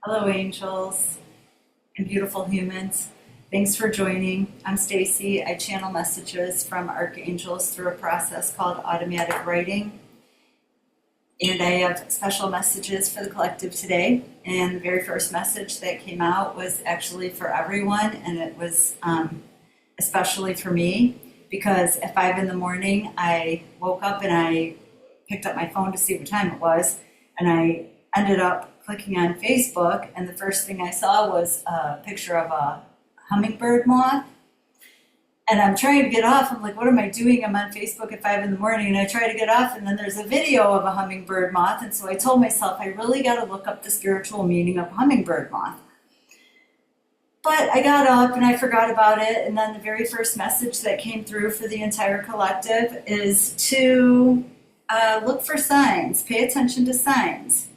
Hello, angels and beautiful humans. Thanks for joining. I'm Stacy. I channel messages from archangels through a process called automatic writing. And I have special messages for the collective today. And the very first message that came out was actually for everyone, and it was especially for me because at 5 in the morning I woke up and I picked up my phone to see what time it was, and I ended up clicking on Facebook, and the first thing I saw was a picture of a hummingbird moth. And I'm trying to get off. I'm like, what am I doing? I'm on Facebook at 5 in the morning, and I try to get off, and then there's a video of a hummingbird moth. And so I told myself, I really got to look up the spiritual meaning of hummingbird moth. But I got up and I forgot about it. And then the very first message that came through for the entire collective is to look for signs, pay attention to signs.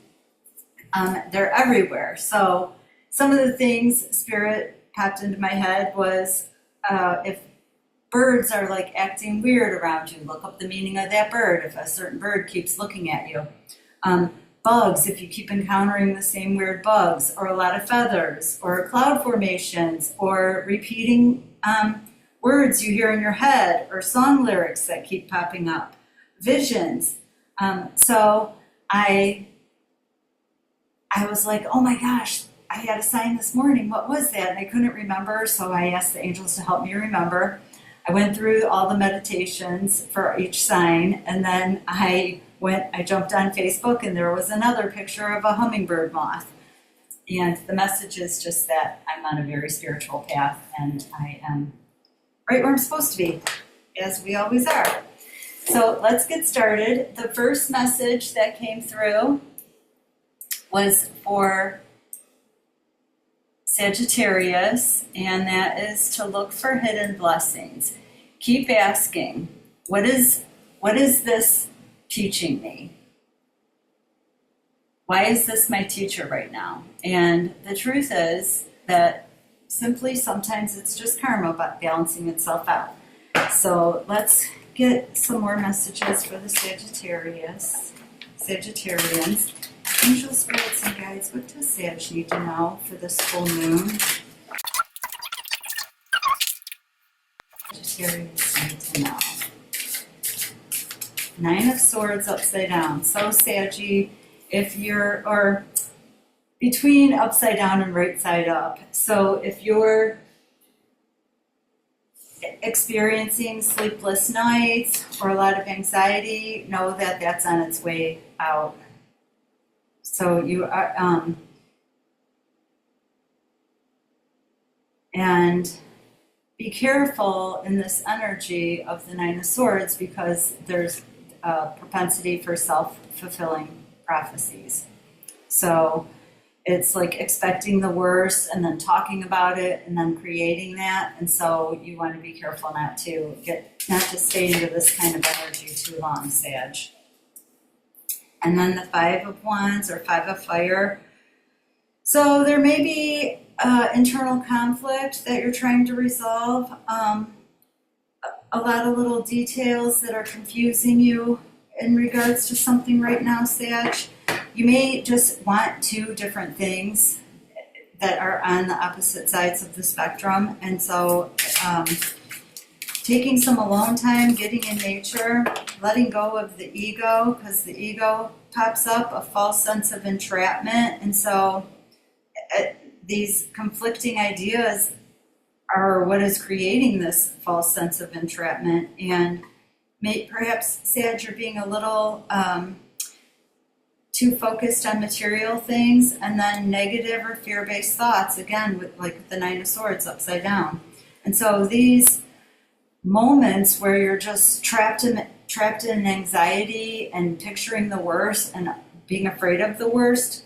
They're everywhere. So some of the things Spirit popped into my head was if birds are like acting weird around you, look up the meaning of that bird if a certain bird keeps looking at you. Bugs, if you keep encountering the same weird bugs, or a lot of feathers, or cloud formations, or repeating words you hear in your head, or song lyrics that keep popping up, visions. So I was like, oh my gosh, I had a sign this morning. What was that? And I couldn't remember, so I asked the angels to help me remember. I went through all the meditations for each sign, and then I jumped on Facebook, and there was another picture of a hummingbird moth. And the message is just that I'm on a very spiritual path, and I am right where I'm supposed to be, as we always are. So let's get started. The first message that came through was for Sagittarius, and that is to look for hidden blessings. Keep asking, what is this teaching me? Why is this my teacher right now? And the truth is that simply sometimes it's just karma balancing itself out. So let's get some more messages for the Sagittarians. Angel spirits and guides, what does Sag need to know for this full moon? Sagittarius need to know. 9 of Swords upside down. So Saggy, if you're, or between upside down and right side up. So if you're experiencing sleepless nights or a lot of anxiety, know that that's on its way out. So you are, and be careful in this energy of the 9 of Swords, because there's a propensity for self-fulfilling prophecies. So it's like expecting the worst and then talking about it and then creating that. And so you want to be careful not to stay into this kind of energy too long, Sag. And then the 5 of Wands, or 5 of Fire. So there may be internal conflict that you're trying to resolve. A lot of little details that are confusing you in regards to something right now, Sag. You may just want 2 different things that are on the opposite sides of the spectrum. And so taking some alone time, getting in nature, letting go of the ego, because the ego pops up, a false sense of entrapment. And so these conflicting ideas are what is creating this false sense of entrapment. And perhaps, Sag, you're being a little too focused on material things, and then negative or fear-based thoughts, again, with the 9 of Swords upside down. And so these moments where you're just trapped in anxiety and picturing the worst and being afraid of the worst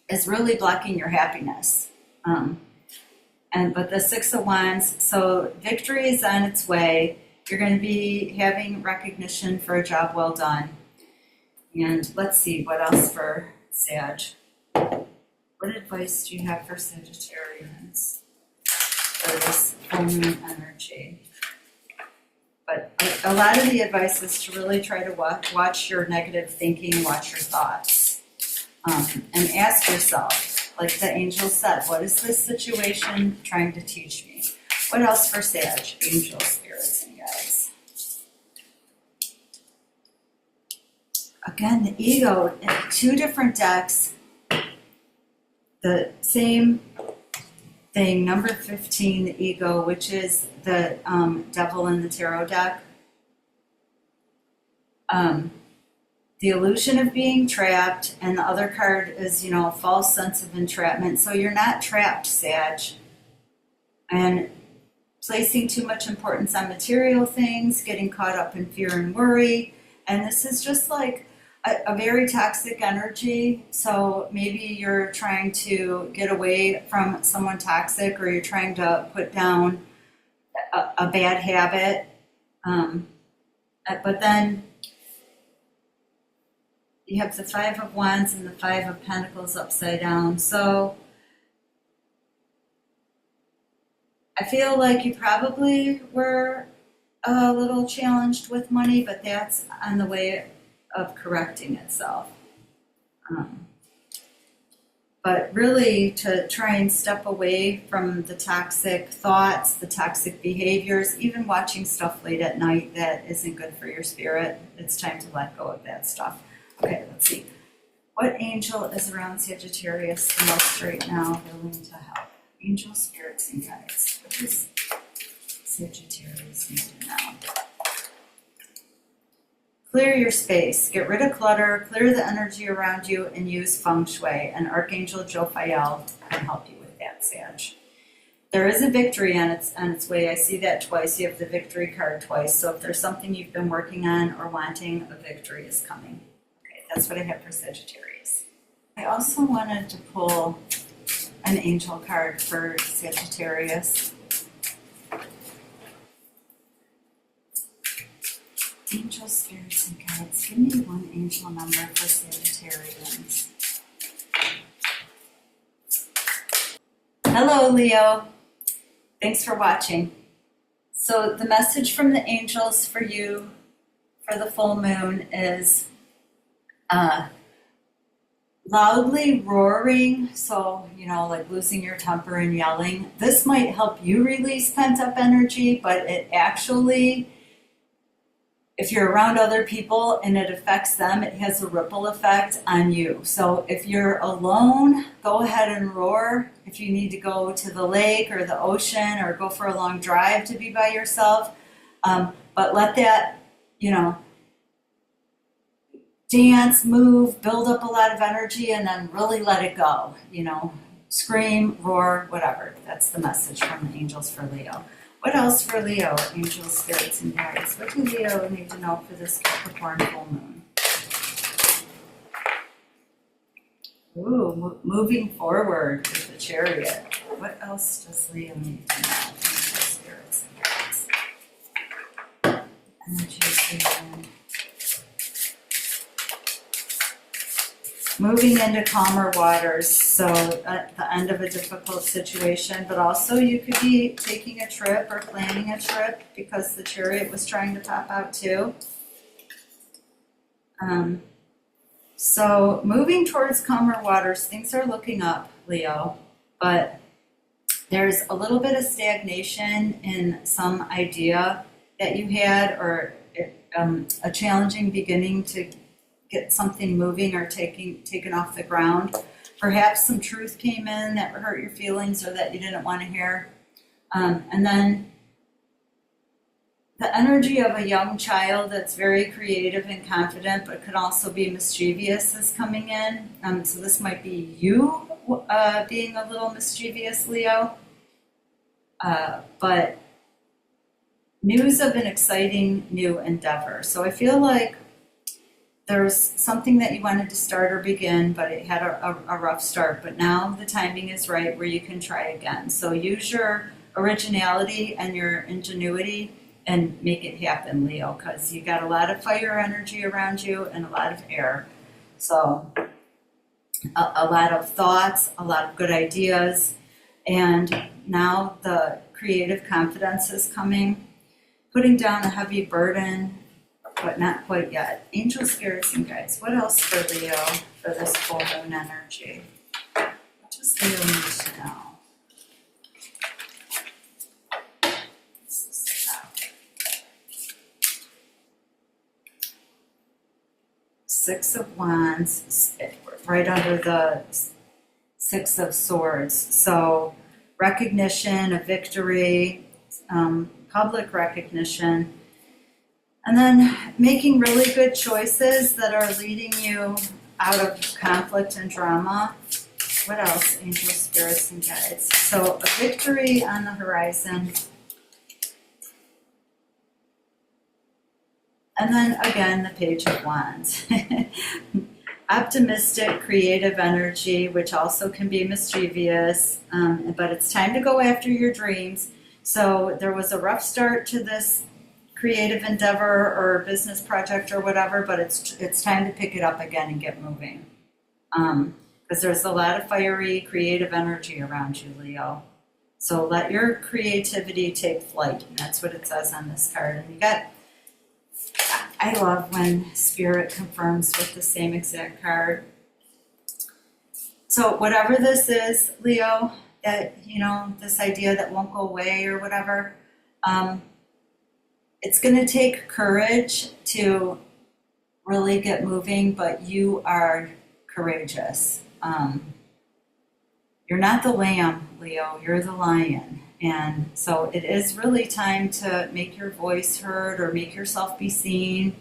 is really blocking your happiness. But the 6 of Wands, so victory is on its way. You're going to be having recognition for a job well done. And let's see, what else for Sag? What advice do you have for Sagittarians for this full moon energy? But a lot of the advice is to really try to watch your negative thinking, watch your thoughts, and ask yourself, Like the angel said, what is this situation trying to teach me? What else for Sag, angel, spirits, and guides? Again, the ego, in 2 different decks, the same thing, number 15, the ego, which is the devil in the tarot deck. The illusion of being trapped, and the other card is, you know, a false sense of entrapment. So you're not trapped, Sag. And placing too much importance on material things, getting caught up in fear and worry. And this is just like a very toxic energy. So maybe you're trying to get away from someone toxic, or you're trying to put down a bad habit. But then you have the 5 of Wands and the 5 of Pentacles upside down. So I feel like you probably were a little challenged with money, but that's on the way of correcting itself. But really to try and step away from the toxic thoughts, the toxic behaviors, even watching stuff late at night that isn't good for your spirit. It's time to let go of that stuff. Okay, let's see. What angel is around Sagittarius the most right now, willing to help? Angel, spirits, and guides. What does Sagittarius need to know? Clear your space. Get rid of clutter, clear the energy around you, and use feng shui. And Archangel Jophiel can help you with that, Sag. There is a victory on its way. I see that twice. You have the victory card twice. So if there's something you've been working on or wanting, a victory is coming. Okay, that's what I have for Sagittarius. I also wanted to pull an angel card for Sagittarius. Angel, spirits, and guides. Give me one angel number for Sagittarians. Hello, Leo. Thanks for watching. So the message from the angels for you for the full moon is loudly roaring, so, you know, like losing your temper and yelling. This might help you release pent-up energy, but it actually, if you're around other people and it affects them, it has a ripple effect on you. So if you're alone, go ahead and roar. If you need to go to the lake or the ocean or go for a long drive to be by yourself, but let that, you know, dance, move, build up a lot of energy, and then really let it go. You know, scream, roar, whatever. That's the message from the angels for Leo. What else for Leo? Angels, spirits, and guides. What do Leo need to know for this Capricorn full moon? Ooh, moving forward with the Chariot. What else does Leo need to know? Angels, spirits, and guides. Energy, and moving into calmer waters, so at the end of a difficult situation, but also you could be taking a trip or planning a trip because the Chariot was trying to pop out too. So moving towards calmer waters, things are looking up, Leo, but there's a little bit of stagnation in some idea that you had, or a challenging beginning to get something moving or taken off the ground. Perhaps some truth came in that hurt your feelings or that you didn't want to hear. And then the energy of a young child that's very creative and confident, but could also be mischievous, is coming in. So this might be you being a little mischievous, Leo. But news of an exciting new endeavor. So I feel like there's something that you wanted to start or begin, but it had a rough start. But now the timing is right where you can try again. So use your originality and your ingenuity and make it happen, Leo, because you got a lot of fire energy around you and a lot of air. So a lot of thoughts, a lot of good ideas. And now the creative confidence is coming, putting down a heavy burden, but not quite yet. Angel, spirits, and guides. What else for Leo for this full moon energy? What does Leo need to know? Six of Wands, right under the Six of Swords. So recognition, a victory, public recognition, and then making really good choices that are leading you out of conflict and drama. What else? Angel, spirits, and guides. So a victory on the horizon. And then again, the Page of Wands. Optimistic, creative energy, which also can be mischievous, but it's time to go after your dreams. So there was a rough start to this creative endeavor or business project or whatever, but it's time to pick it up again and get moving. Because there's a lot of fiery, creative energy around you, Leo. So let your creativity take flight, and that's what it says on this card. And you got, I love when Spirit confirms with the same exact card. So whatever this is, Leo, that, you know, this idea that won't go away or whatever, it's going to take courage to really get moving, but you are courageous. You're not the lamb, Leo, you're the lion. And so it is really time to make your voice heard or make yourself be seen.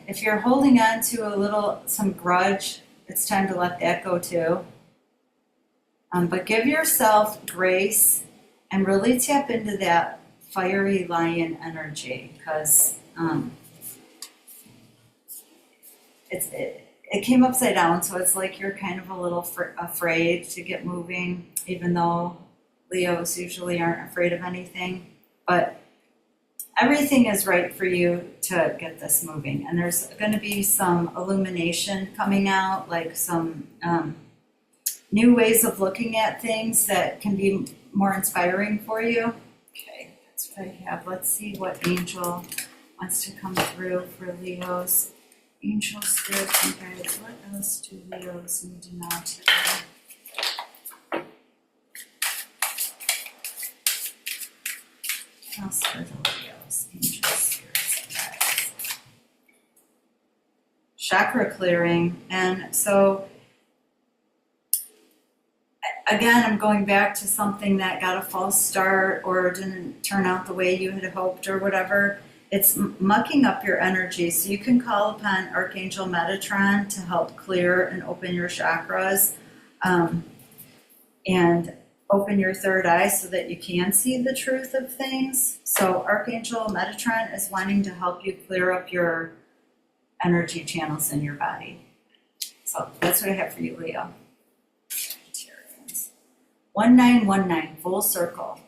If you're holding on to some grudge, it's time to let that go too. But give yourself grace and really tap into that fiery lion energy, because it came upside down, so it's like you're kind of a little afraid to get moving, even though Leos usually aren't afraid of anything. But everything is right for you to get this moving. And there's going to be some illumination coming out, like some new ways of looking at things that can be more inspiring for you. Okay, that's what I have. Let's see what angel wants to come through for Leos. Angel, spirits, and guides. What else do Leos need to know today? What else for the Leos? Angel, spirits, and guides. Chakra clearing. And so, again, I'm going back to something that got a false start or didn't turn out the way you had hoped or whatever. It's mucking up your energy, so you can call upon Archangel Metatron to help clear and open your chakras, and open your third eye so that you can see the truth of things. So Archangel Metatron is wanting to help you clear up your energy channels in your body. So that's what I have for you, Leo. 1919, full circle.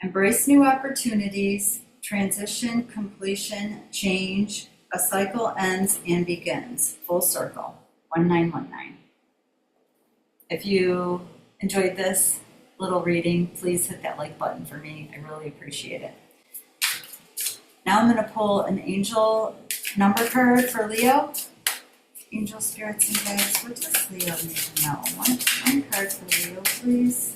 Embrace new opportunities. Transition, completion, change, a cycle ends and begins. Full circle. 1919. If you enjoyed this little reading, please hit that like button for me. I really appreciate it. Now I'm going to pull an angel number card for Leo. Angel, spirits, and guides. What does Leo need to know? One card for Leo, please.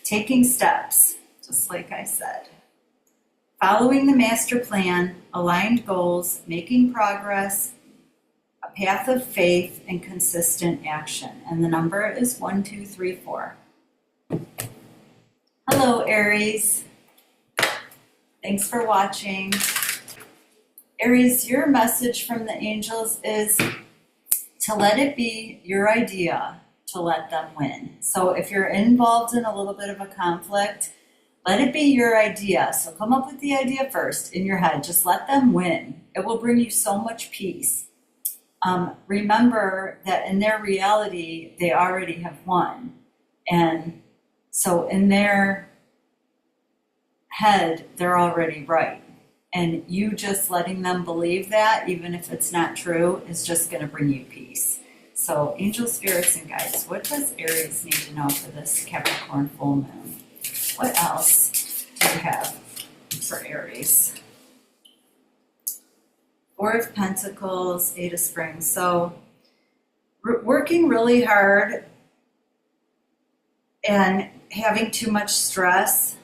Taking steps, just like I said. Following the master plan, aligned goals, making progress, a path of faith, and consistent action. And the number is 1234. Hello, Aries. Thanks for watching. Aries, your message from the angels is to let it be your idea to let them win. So if you're involved in a little bit of a conflict, let it be your idea. So come up with the idea first in your head. Just let them win. It will bring you so much peace. Remember that in their reality, they already have won. And so in their head, they're already right. And you just letting them believe that, even if it's not true, is just going to bring you peace. So, angel, spirits, and guides, what does Aries need to know for this Capricorn full moon? What else do you have for Aries? Four of Pentacles, Eight of Springs. So working really hard and having too much stress,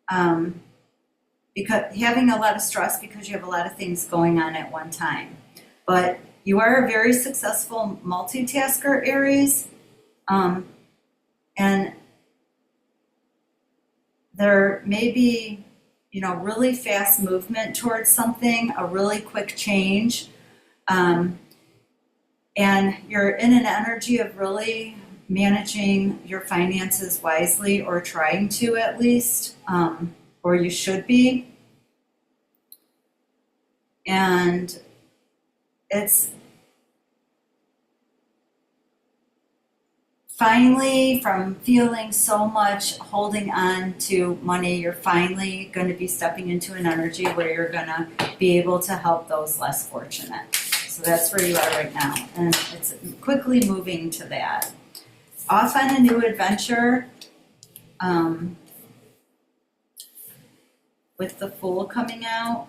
because having a lot of stress because you have a lot of things going on at one time. But you are a very successful multitasker, Aries, and there may be, really fast movement towards something, a really quick change, and you're in an energy of really managing your finances wisely, or trying to at least, or you should be. And it's finally, from feeling so much holding on to money, you're finally going to be stepping into an energy where you're going to be able to help those less fortunate. So that's where you are right now. And it's quickly moving to that. Off on a new adventure, with the Fool coming out.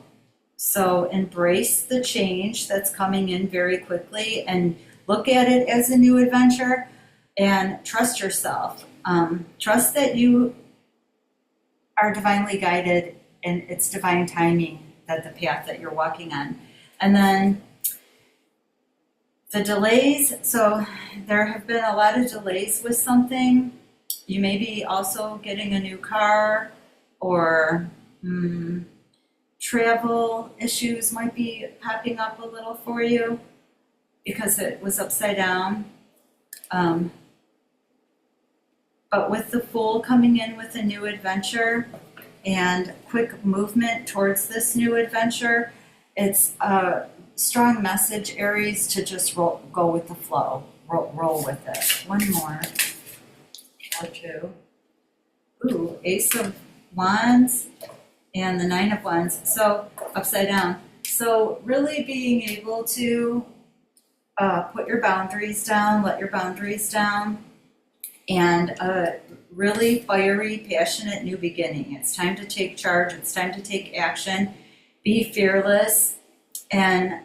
So embrace the change that's coming in very quickly and look at it as a new adventure. And trust yourself. Trust that you are divinely guided and it's divine timing, that the path that you're walking on. And then the delays. So there have been a lot of delays with something. You may be also getting a new car, or travel issues might be popping up a little for you because it was upside down. But with the Fool coming in with a new adventure and quick movement towards this new adventure, it's a strong message, Aries, to just go with the flow, roll with it. One more, or two. Ooh, Ace of Wands and the Nine of Wands. So upside down. So really being able to put your boundaries down, let your boundaries down, and a really fiery, passionate new beginning. It's time to take charge. It's time to take action. Be fearless and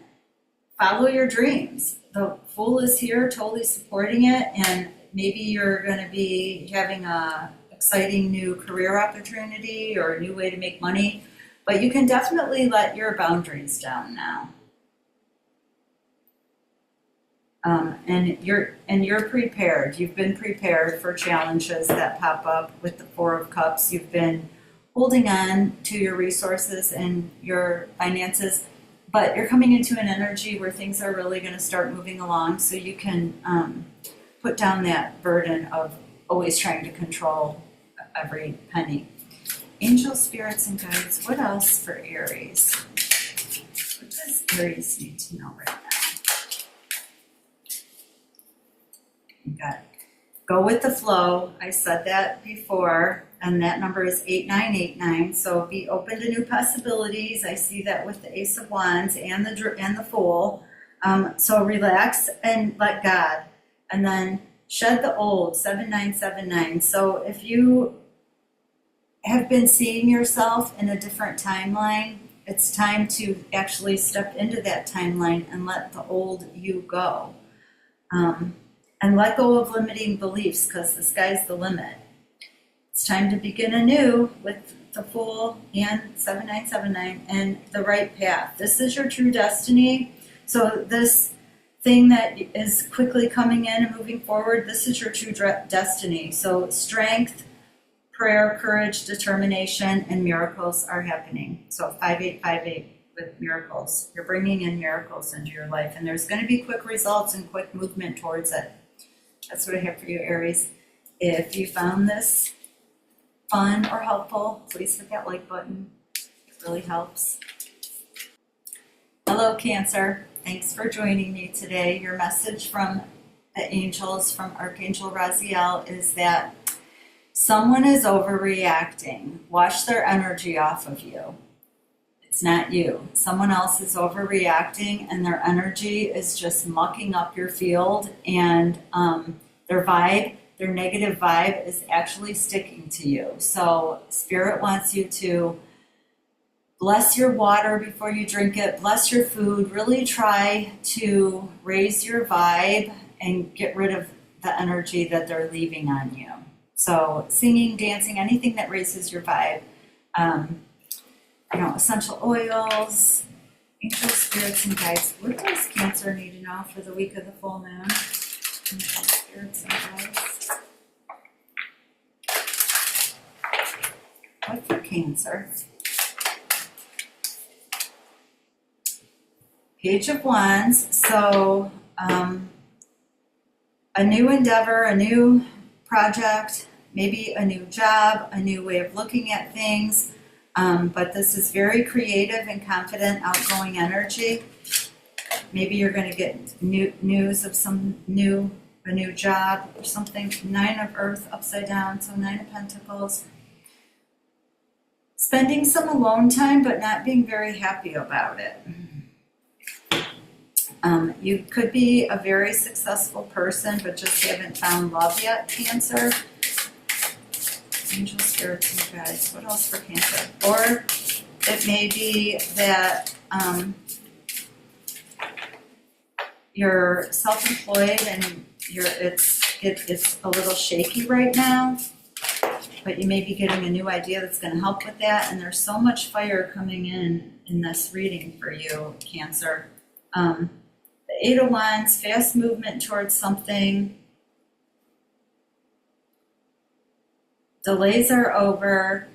follow your dreams. The Fool is here, totally supporting it, and maybe you're going to be having a exciting new career opportunity or a new way to make money, but you can definitely let your boundaries down now. And you're prepared. You've been prepared for challenges that pop up with the Four of Cups. You've been holding on to your resources and your finances, but you're coming into an energy where things are really going to start moving along, so you can put down that burden of always trying to control every penny. Angel, spirits, and guides, what else for Aries? What does Aries need to know right now? You got go with the flow. I said that before, and that number is 8989. So be open to new possibilities. I see that with the Ace of Wands and the Fool. So relax and let God, and then shed the old. 7979. So if you have been seeing yourself in a different timeline, it's time to actually step into that timeline and let the old you go. And let go of limiting beliefs, because the sky's the limit. It's time to begin anew with the Fool and 7979 and the right path. This is your true destiny. So this thing that is quickly coming in and moving forward, this is your true destiny. So strength, prayer, courage, determination, and miracles are happening. So 5858 with miracles. You're bringing in miracles into your life, and there's going to be quick results and quick movement towards it. That's what I have for you, Aries. If you found this fun or helpful, please hit that like button. It really helps. Hello, Cancer. Thanks for joining me today. Your message from the angels, from Archangel Raziel, is that someone is overreacting. Wash their energy off of you. It's not you. Someone else is overreacting, and their energy is just mucking up your field, and their vibe, their negative vibe, is actually sticking to you. So Spirit wants you to bless your water before you drink it, bless your food. Really try to raise your vibe and get rid of the energy that they're leaving on you. So singing, dancing, anything that raises your vibe. Essential oils, angel spirits and guides. What does Cancer need to know for the week of the full moon? Angel spirits and guides. What for Cancer? Page of Wands. So a new endeavor, a new project, maybe a new job, a new way of looking at things. But this is very creative and confident, outgoing energy. Maybe you're going to get news of a new job or something. 9 of Earth upside down, so 9 of Pentacles. Spending some alone time, but not being very happy about it. You could be a very successful person, but just haven't found love yet, Cancer. Angel spirits and guides. What else for Cancer? Or it may be that you're self-employed and it's a little shaky right now, but you may be getting a new idea that's going to help with that. And there's so much fire coming in this reading for you, Cancer. The 8 of Wands, fast movement towards something. Delays are over,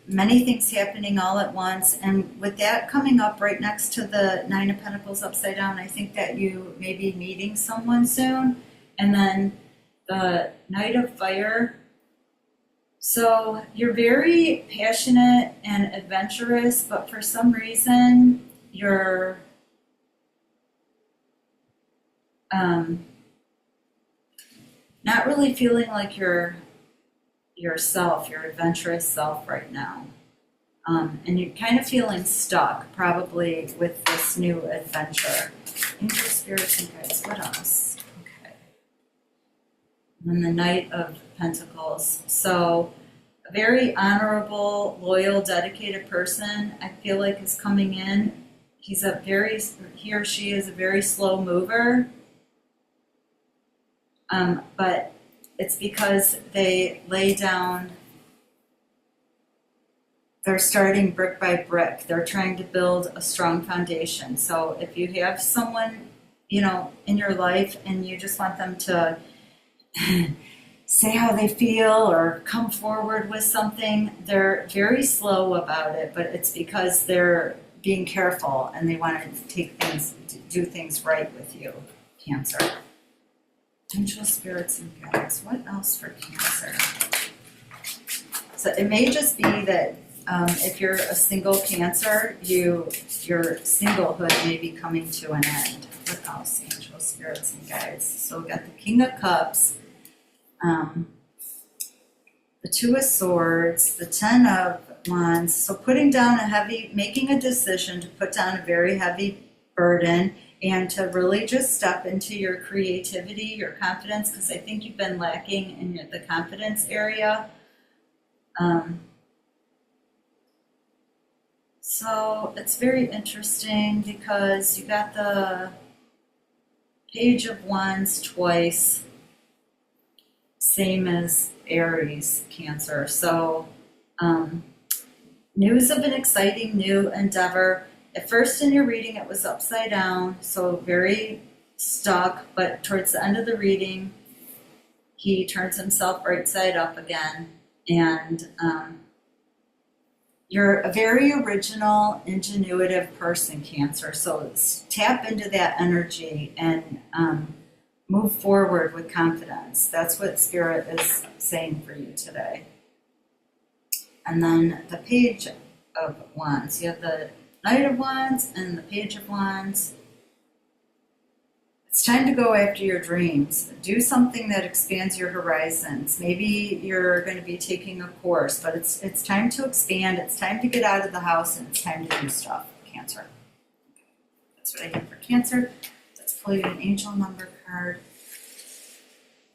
many things happening all at once, and with that coming up right next to the 9 of Pentacles upside down, I think that you may be meeting someone soon. And then the Knight of Fire. So you're very passionate and adventurous, but for some reason you're not really feeling like you're yourself, your adventurous self right now. And you're kind of feeling stuck, probably, with this new adventure. Angel spirits and guides. What else? Okay. And then the Knight of Pentacles. So a very honorable, loyal, dedicated person, I feel like, is coming in. He or she is a very slow mover. But it's because they lay down, they're starting brick by brick. They're trying to build a strong foundation. So if you have someone, in your life and you just want them to say how they feel or come forward with something, they're very slow about it, but it's because they're being careful and they want to do things right with you, Cancer. Angel spirits and guides. What else for Cancer? So it may just be that if you're a single Cancer, your singlehood may be coming to an end. What else? Angel spirits and guides. So we've got the King of Cups, the 2 of Swords, the 10 of Wands. So making a decision to put down a very heavy burden and to really just step into your creativity, your confidence, because I think you've been lacking in the confidence area. So it's very interesting because you got the Page of Wands twice, same as Aries, Cancer. So news of an exciting new endeavor. At first in your reading, it was upside down, so very stuck, but towards the end of the reading, he turns himself right side up again. And you're a very original, ingenuitive person, Cancer. So tap into that energy and move forward with confidence. That's what Spirit is saying for you today. And then the Page of Wands. You have the Knight of Wands and the Page of Wands. It's time to go after your dreams. Do something that expands your horizons. Maybe you're going to be taking a course, but it's time to expand. It's time to get out of the house, and it's time to do stuff, Cancer. That's what I have for Cancer. Let's pull you an angel number card.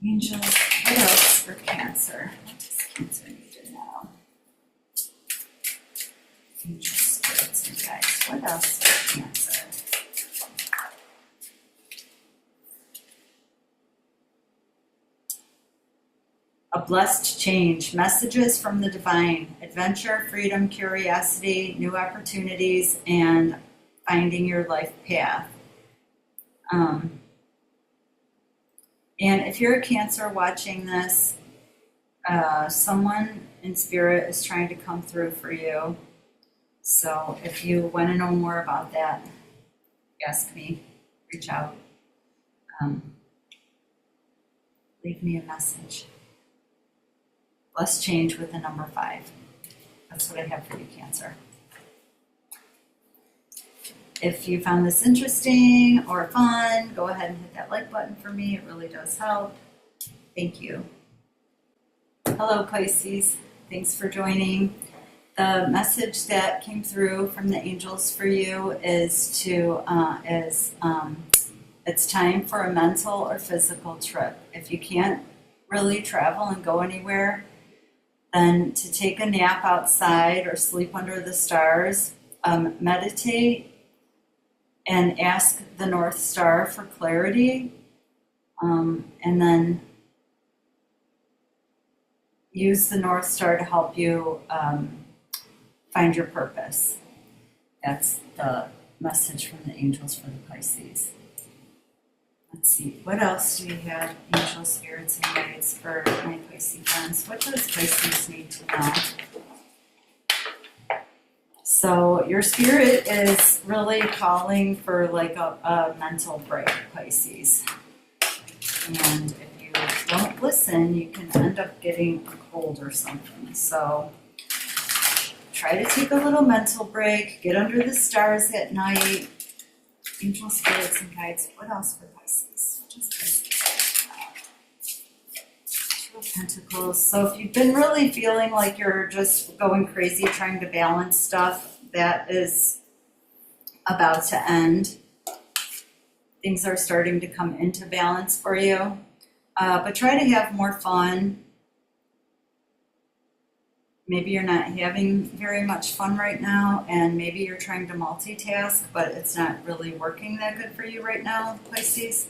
Angels, what else for Cancer? What does Cancer need to know? Angel spirits. What else for Cancer? A blessed change, messages from the divine, adventure, freedom, curiosity, new opportunities, and finding your life path. And if you're a Cancer watching this, someone in spirit is trying to come through for you. So if you want to know more about that, ask me, reach out, leave me a message. Blessed change with the number 5. That's what I have for you, Cancer. If you found this interesting or fun, go ahead and hit that like button for me. It really does help. Thank you. Hello, Pisces. Thanks for joining. The message that came through from the angels for you is it's time for a mental or physical trip. If you can't really travel and go anywhere, then to take a nap outside or sleep under the stars, meditate, and ask the North Star for clarity, and then use the North Star to help you find your purpose. That's the message from the angels for the Pisces. Let's see, what else do we have, angel spirits and guides for my Pisces friends? What does Pisces need to know? So your spirit is really calling for like a mental break, Pisces. And if you don't listen, you can end up getting a cold or something. So try to take a little mental break, get under the stars at night. Angel spirits and guides. What else for Pisces? What does Pisces have? 2 of Pentacles. So if you've been really feeling like you're just going crazy trying to balance stuff, that is about to end. Things are starting to come into balance for you. But try to have more fun. Maybe you're not having very much fun right now, and maybe you're trying to multitask, but it's not really working that good for you right now, Pisces.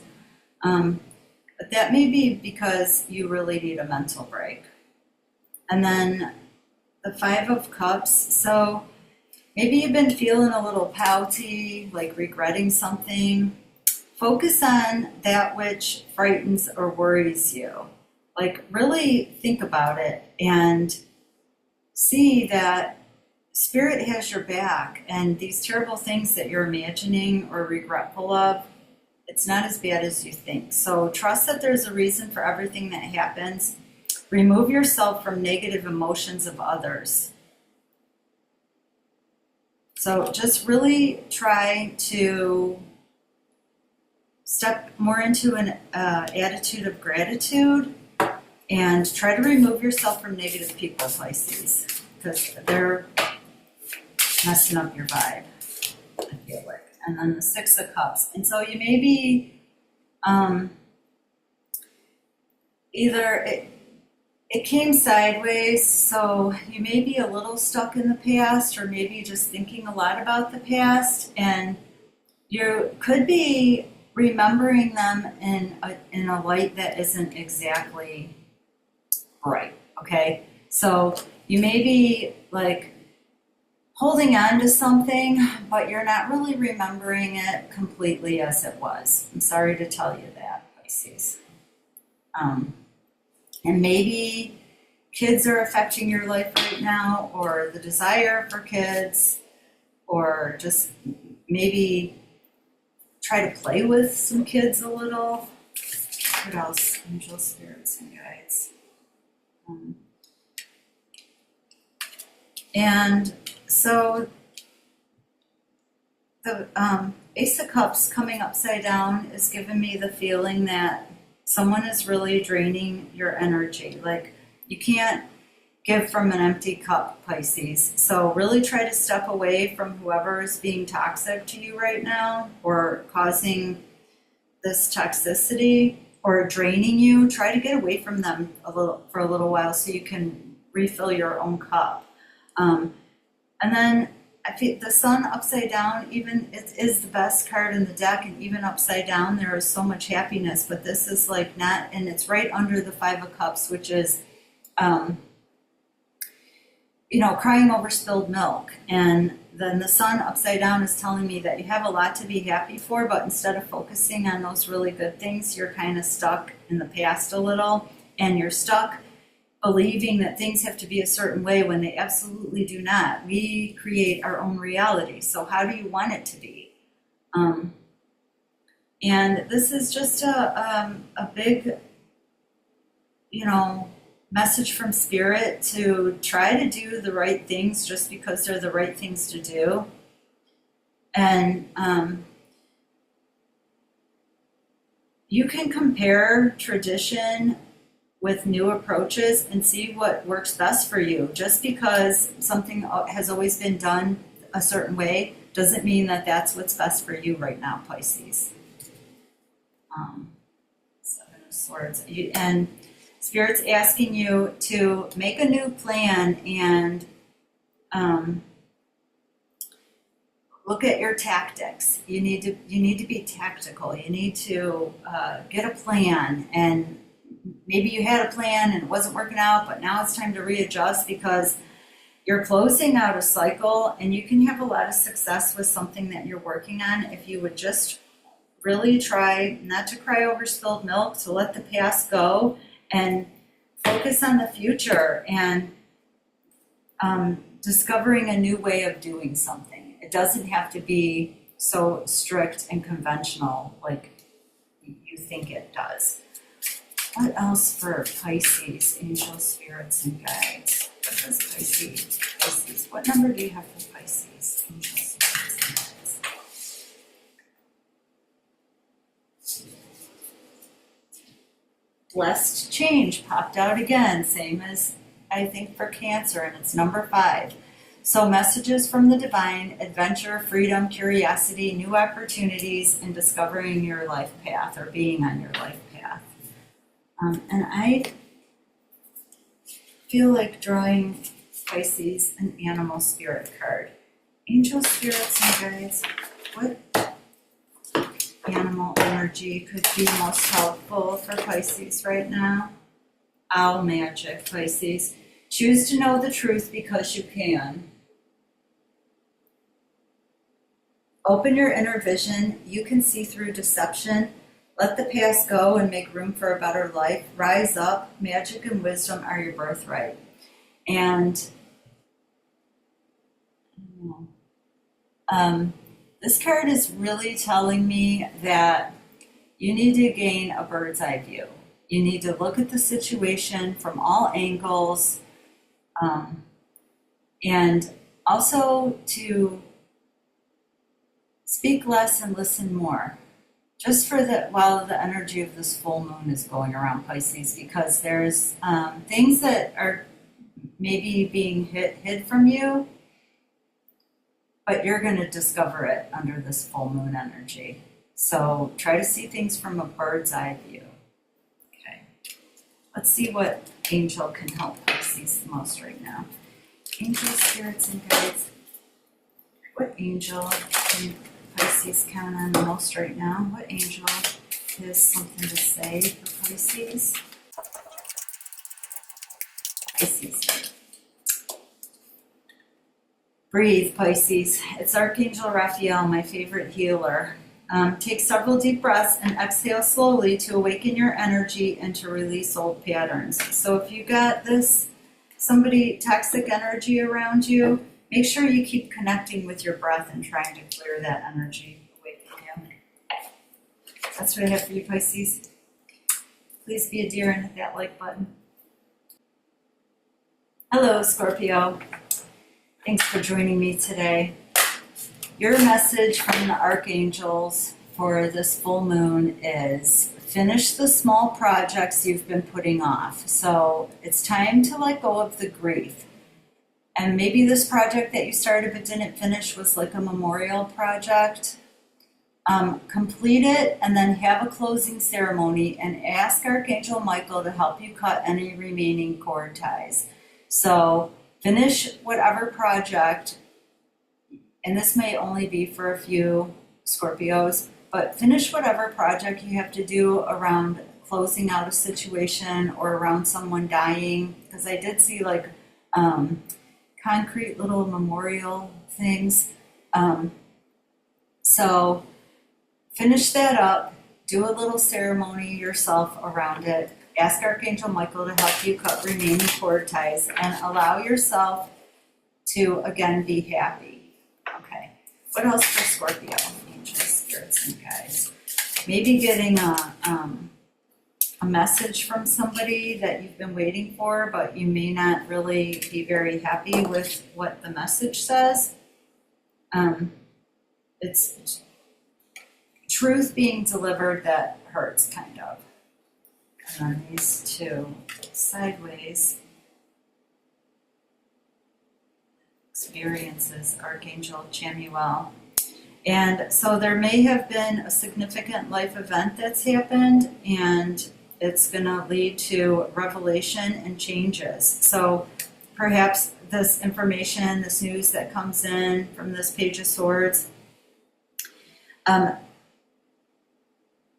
But that may be because you really need a mental break. And then the 5 of Cups. So maybe you've been feeling a little pouty, like regretting something. Focus on that which frightens or worries you. Like really think about it and see that Spirit has your back, and these terrible things that you're imagining or regretful of, it's not as bad as you think. So trust that there's a reason for everything that happens. Remove yourself from negative emotions of others. So just really try to step more into an attitude of gratitude, and try to remove yourself from negative people, Pisces, because they're messing up your vibe, I feel like. And then the 6 of Cups. And so you may be either it came sideways, so you may be a little stuck in the past, or maybe just thinking a lot about the past, and you could be remembering them in a light that isn't exactly right, okay? So you may be like holding on to something, but you're not really remembering it completely as it was. I'm sorry to tell you that, Pisces. And maybe kids are affecting your life right now, or the desire for kids, or just maybe try to play with some kids a little. What else? Angel spirits and guides. And so the Ace of Cups coming upside down is giving me the feeling that someone is really draining your energy. Like you can't give from an empty cup, Pisces. So really try to step away from whoever is being toxic to you right now, or causing this toxicity or draining you. Try to get away from them for a little while so you can refill your own cup. And then I feel the sun upside down, even it is the best card in the deck, and even upside down there is so much happiness, but this is like not, and it's right under the Five of Cups, which is crying over spilled milk. And then the sun upside down is telling me that you have a lot to be happy for, but instead of focusing on those really good things, you're kind of stuck in the past a little, and you're stuck believing that things have to be a certain way when they absolutely do not. We create our own reality. So how do you want it to be? And this is just a big, message from Spirit to try to do the right things just because they're the right things to do. And you can compare tradition with new approaches and see what works best for you. Just because something has always been done a certain way doesn't mean that that's what's best for you right now, Pisces. Seven of Swords. And Spirit's asking you to make a new plan and look at your tactics. You need to be tactical. You need to get a plan, and maybe you had a plan and it wasn't working out, but now it's time to readjust because you're closing out a cycle, and you can have a lot of success with something that you're working on if you would just really try not to cry over spilled milk, to let the past go and focus on the future and discovering a new way of doing something. It doesn't have to be so strict and conventional like you think it does. What else for Pisces, angels, spirits, and guides? What does Pisces? What number do you have for Pisces, angels, spirits, and guides? Blessed change popped out again, same as I think for Cancer, and it's number 5. So messages from the divine, adventure, freedom, curiosity, new opportunities, and discovering your life path, or being on your life path. And I feel like drawing Pisces an animal spirit card. Angel, spirits, and guides, what animal energy could be most helpful for Pisces right now? Owl magic, Pisces. Choose to know the truth because you can. Open your inner vision. You can see through deception. Let the past go and make room for a better life. Rise up. Magic and wisdom are your birthright. And this card is really telling me that you need to gain a bird's eye view. You need to look at the situation from all angles, and also to speak less and listen more. Just for while the energy of this full moon is going around Pisces, because there's things that are maybe being hid from you, but you're going to discover it under this full moon energy. So try to see things from a bird's eye view. Okay. Let's see what angel can help Pisces the most right now. Angels, spirits, and guides. What angel can Pisces count on the most right now? What angel has something to say for Pisces? Pisces. Breathe, Pisces. It's Archangel Raphael, my favorite healer. Take several deep breaths and exhale slowly to awaken your energy and to release old patterns. So if you got somebody toxic energy around you, make sure you keep connecting with your breath and trying to clear that energy away from you. That's what I have for you, Pisces. Please be a dear and hit that like button. Hello, Scorpio. Thanks for joining me today. Your message from the archangels for this full moon is finish the small projects you've been putting off. So it's time to let go of the grief. And maybe this project that you started but didn't finish was like a memorial project. Complete it and then have a closing ceremony and ask Archangel Michael to help you cut any remaining cord ties. So finish whatever project and this may only be for a few Scorpios, but finish whatever project you have to do around closing out a situation or around someone dying, because I did see like concrete little memorial things. So finish that up, do a little ceremony yourself around it. Ask Archangel Michael to help you cut remaining cord ties and allow yourself to, again, be happy. Okay, what else for Scorpio, angels, spirits, and guides? Maybe getting a message from somebody that you've been waiting for, but you may not really be very happy with what the message says. It's truth being delivered that hurts, kind of. And then these two sideways. Experiences, Archangel Chamuel. And so there may have been a significant life event that's happened, and it's going to lead to revelation and changes. So perhaps this information, this news that comes in from this Page of Swords,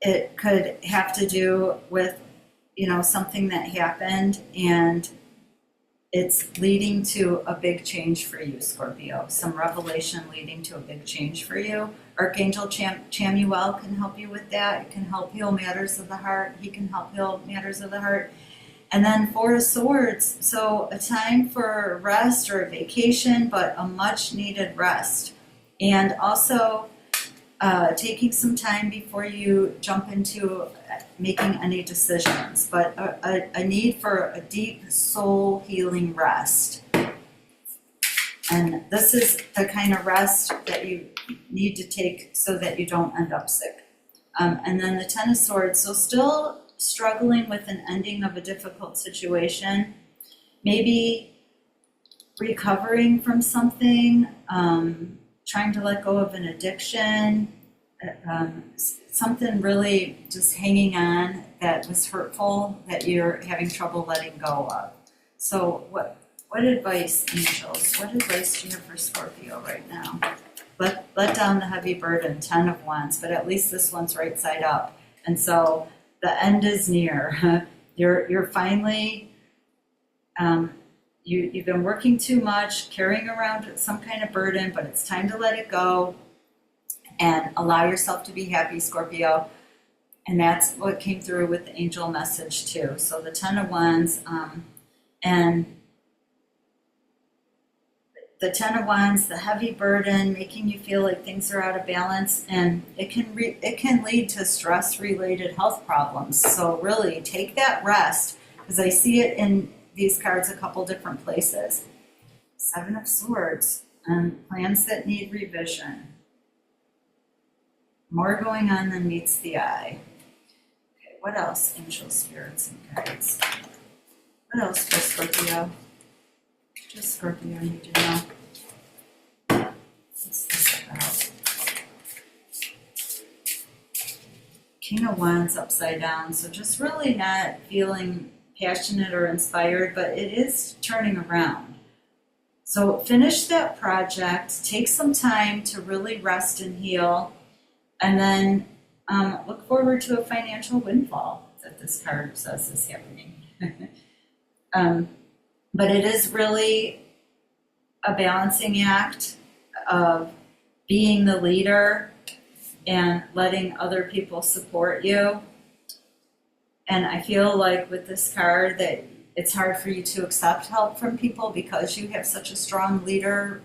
it could have to do with, something that happened, and it's leading to a big change for you, Scorpio. Some revelation leading to a big change for you. Archangel Chamuel can help you with that. It can help heal matters of the heart. He can help heal matters of the heart. And then Four of Swords. So a time for rest or a vacation, but a much needed rest. And also taking some time before you jump into making any decisions, but a need for a deep soul healing rest. And this is the kind of rest that you need to take so that you don't end up sick. And then the Ten of Swords, so still struggling with an ending of a difficult situation, maybe recovering from something, trying to let go of an addiction, something really just hanging on that was hurtful that you're having trouble letting go of. So what advice, angels, what advice do you have for Scorpio right now? Let down the heavy burden, 10 of Wands, but at least this one's right side up. And so the end is near. You're finally, you've been working too much, carrying around some kind of burden, but it's time to let it go and allow yourself to be happy, Scorpio. And that's what came through with the angel message too. So the 10 of Wands, and the 10 of Wands, the heavy burden, making you feel like things are out of balance, and it can lead to stress-related health problems. So really take that rest, because I see it in these cards a couple different places. 7 of Swords, and plans that need revision. More going on than meets the eye. Okay, what else, angels, spirits, and guides? What else for Scorpio? Just Scorpio need to know. What's this about? King of Wands upside down. So just really not feeling passionate or inspired, but it is turning around. So finish that project. Take some time to really rest and heal. And then look forward to a financial windfall that this card says is happening. But it is really a balancing act of being the leader and letting other people support you. And I feel like with this card that it's hard for you to accept help from people because you have such a strong leader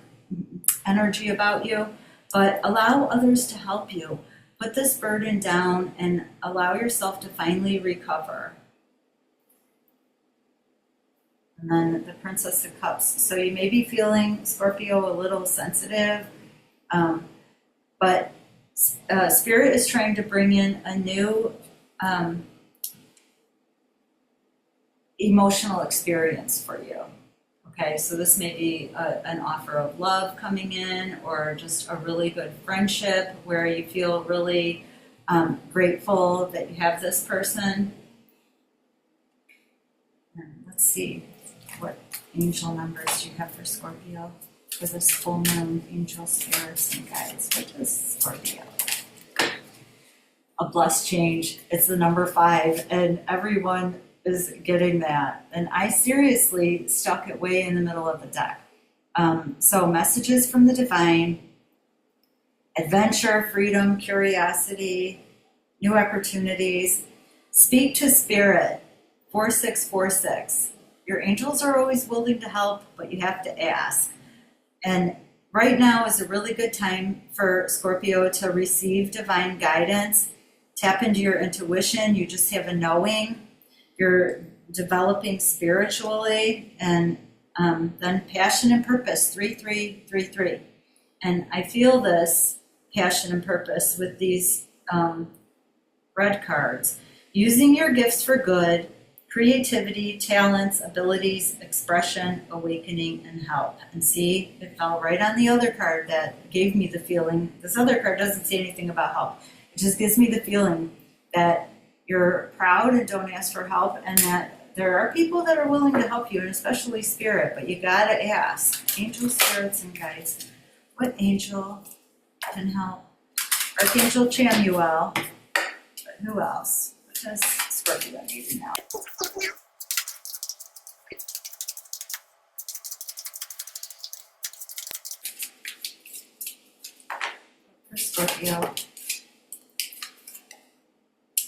energy about you. But allow others to help you. Put this burden down and allow yourself to finally recover. And then the Princess of Cups. So you may be feeling, Scorpio, a little sensitive, but Spirit is trying to bring in a new emotional experience for you. Okay, so this may be an offer of love coming in, or just a really good friendship where you feel really grateful that you have this person. And let's see, what angel numbers do you have for Scorpio? for this full moon, angel spirits and guides for this Scorpio. A blessed change. It's the number 5, and everyone is getting that. And I seriously stuck it way in the middle of the deck. So messages from the divine, adventure, freedom, curiosity, new opportunities. Speak to spirit, 4646. Your angels are always willing to help, but you have to ask. And right now is a really good time for Scorpio to receive divine guidance. Tap into your intuition. You just have a knowing. You're developing spiritually, and then passion and purpose, 3333. And I feel this passion and purpose with these red cards. Using your gifts for good, creativity, talents, abilities, expression, awakening, and help. And see, it fell right on the other card that gave me the feeling. This other card doesn't say anything about help. It just gives me the feeling that you're proud and don't ask for help, and that there are people that are willing to help you, and especially spirit, but you gotta ask. Angel, spirits, and guides. What angel can help? Archangel Chamuel. But who else? What does Scorpio need to know? For Scorpio.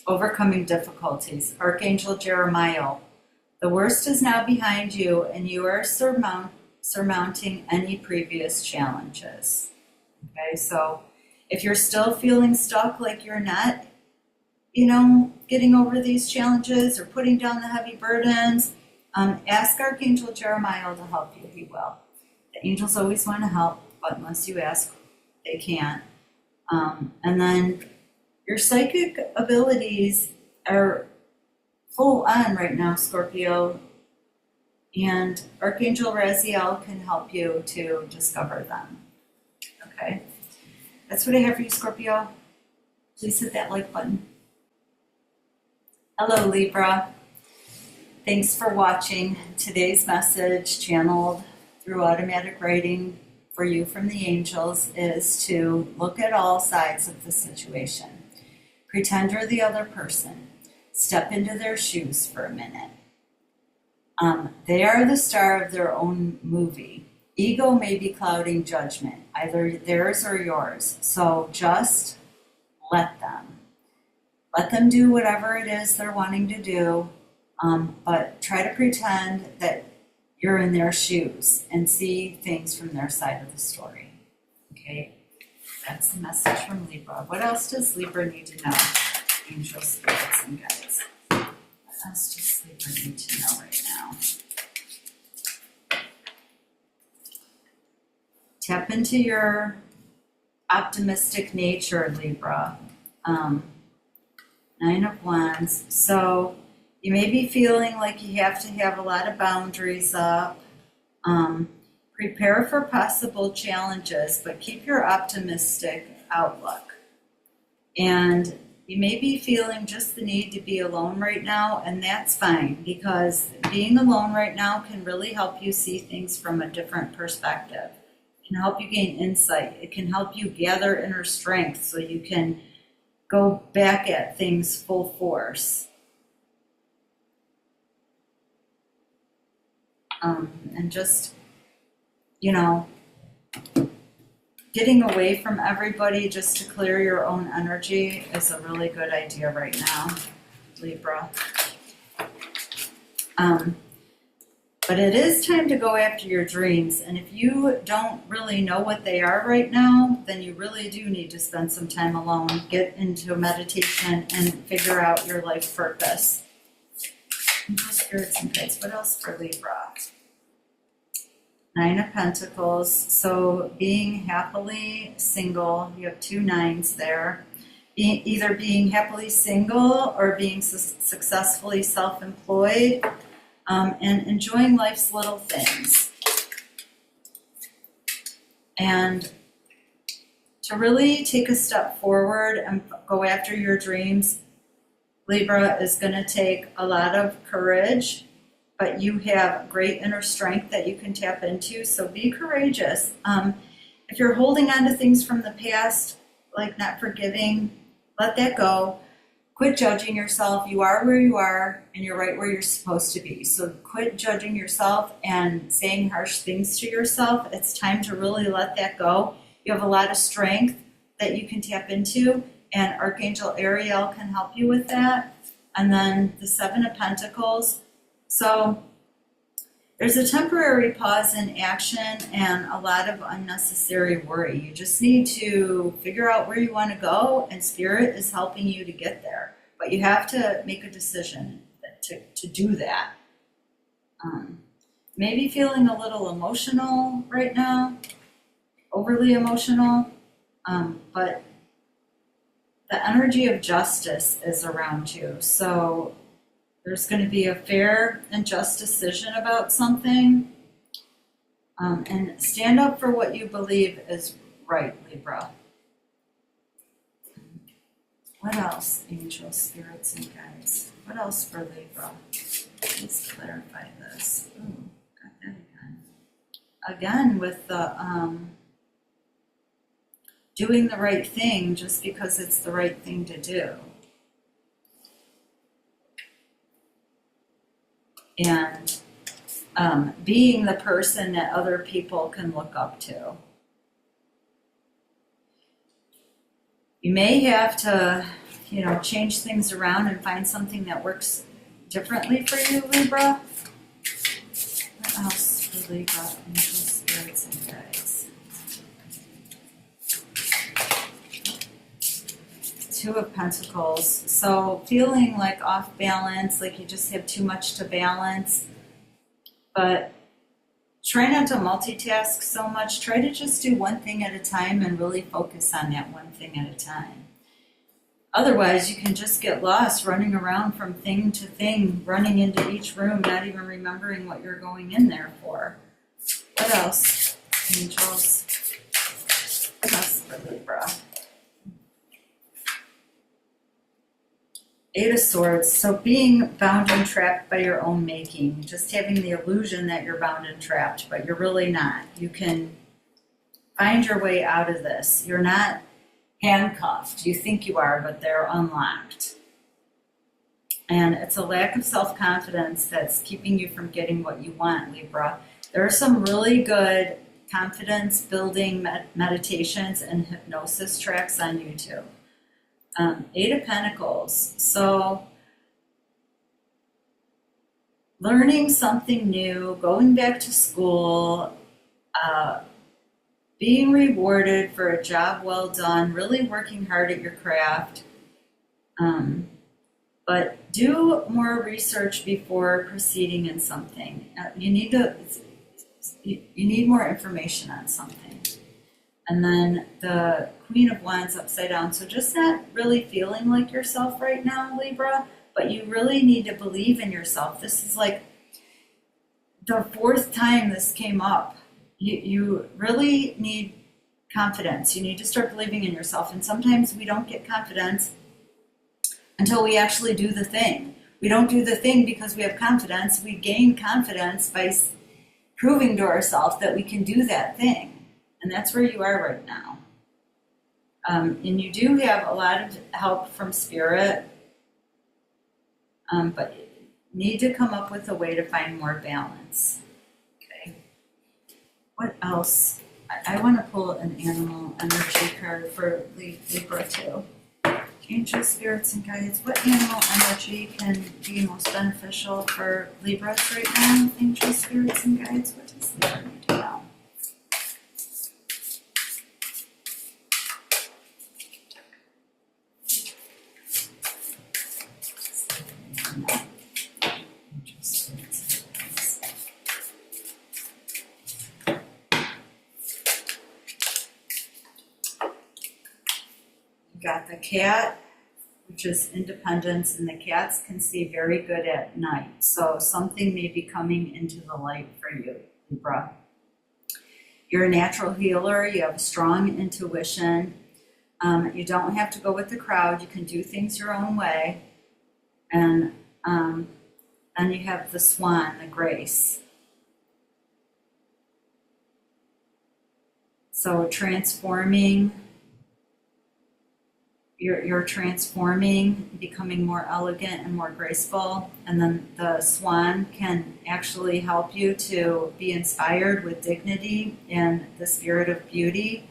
Overcoming difficulties. Archangel Jeremiah. The worst is now behind you, and you are surmounting any previous challenges. Okay, so if you're still feeling stuck, like you're not, getting over these challenges or putting down the heavy burdens, ask Archangel Jeremiah to help you. He will. The angels always want to help, but unless you ask, they can't. And then your psychic abilities are full on right now, Scorpio, and Archangel Raziel can help you to discover them. Okay, that's what I have for you, Scorpio. Please hit that like button. Hello, Libra. Thanks for watching. Today's message, channeled through automatic writing for you from the angels, is to look at all sides of the situation. Pretend you're the other person. Step into their shoes for a minute. They are the star of their own movie. Ego may be clouding judgment, either theirs or yours. So just let them. Let them do whatever it is they're wanting to do, but try to pretend that you're in their shoes and see things from their side of the story. Okay? That's the message from Libra. What else does Libra need to know? Angel, spirits, and guides. What else does Libra need to know right now? Tap into your optimistic nature, Libra. 9 of Wands. So you may be feeling like you have to have a lot of boundaries up. Prepare for possible challenges, but keep your optimistic outlook. And you may be feeling just the need to be alone right now, and that's fine, because being alone right now can really help you see things from a different perspective. It can help you gain insight. It can help you gather inner strength so you can go back at things full force. And just, getting away from everybody just to clear your own energy is a really good idea right now, Libra. But it is time to go after your dreams. And if you don't really know what they are right now, then you really do need to spend some time alone, get into meditation, and figure out your life purpose. Angel, spirits, and guides. What else for Libra? 9 of Pentacles. So being happily single, you have 2 9s there. Either being happily single or being successfully self-employed, and enjoying life's little things. And to really take a step forward and go after your dreams, Libra, is going to take a lot of courage but you have great inner strength that you can tap into, so be courageous. If you're holding on to things from the past, like not forgiving, let that go. Quit judging yourself. You are where you are, and you're right where you're supposed to be. So quit judging yourself and saying harsh things to yourself. It's time to really let that go. You have a lot of strength that you can tap into, and Archangel Ariel can help you with that. And then the Seven of Pentacles. So there's a temporary pause in action and a lot of unnecessary worry. You just need to figure out where you want to go, and Spirit is helping you to get there. But you have to make a decision to do that. Maybe feeling a little emotional right now, overly emotional, but the energy of justice is around you. So there's going to be a fair and just decision about something. And stand up for what you believe is right, Libra. What else, angels, spirits, and guides? What else for Libra? Let's clarify this. Ooh, got that again. Again, with the doing the right thing just because it's the right thing to do. And being the person that other people can look up to. You may have to, change things around and find something that works differently for you, Libra. What else for Libra? Angels, spirits, and guides. Two of Pentacles. So feeling like off balance, like you just have too much to balance. But try not to multitask so much. Try to just do one thing at a time and really focus on that one thing at a time. Otherwise, you can just get lost running around from thing to thing, running into each room, not even remembering what you're going in there for. What else, angels? What else for Libra? Eight of Swords. So being bound and trapped by your own making, just having the illusion that you're bound and trapped, but you're really not. You can find your way out of this. You're not handcuffed. You think you are, but they're unlocked. And it's a lack of self-confidence that's keeping you from getting what you want, Libra. There are some really good confidence-building meditations and hypnosis tracks on YouTube. Eight of Pentacles. So learning something new, going back to school, being rewarded for a job well done, really working hard at your craft. But do more research before proceeding in something. You need more information on something. And then the Queen of Wands upside down. So just not really feeling like yourself right now, Libra, but you really need to believe in yourself. This is like the fourth time this came up. You really need confidence. You need to start believing in yourself. And sometimes we don't get confidence until we actually do the thing. We don't do the thing because we have confidence. We gain confidence by proving to ourselves that we can do that thing. And that's where you are right now. And you do have a lot of help from Spirit, but you need to come up with a way to find more balance. Okay. What else? I want to pull an animal energy card for Libra too. Angels, spirits, and guides. What animal energy can be most beneficial for Libras right now? Angels, spirits, and guides. What does Libra need to know? Got the cat, which is independence, and the cats can see very good at night. So something may be coming into the light for you, Libra. You're a natural healer. You have a strong intuition. You don't have to go with the crowd. You can do things your own way. And Then you have the Swan, the Grace. So transforming, you're transforming, becoming more elegant and more graceful. And then the Swan can actually help you to be inspired with dignity and the spirit of beauty.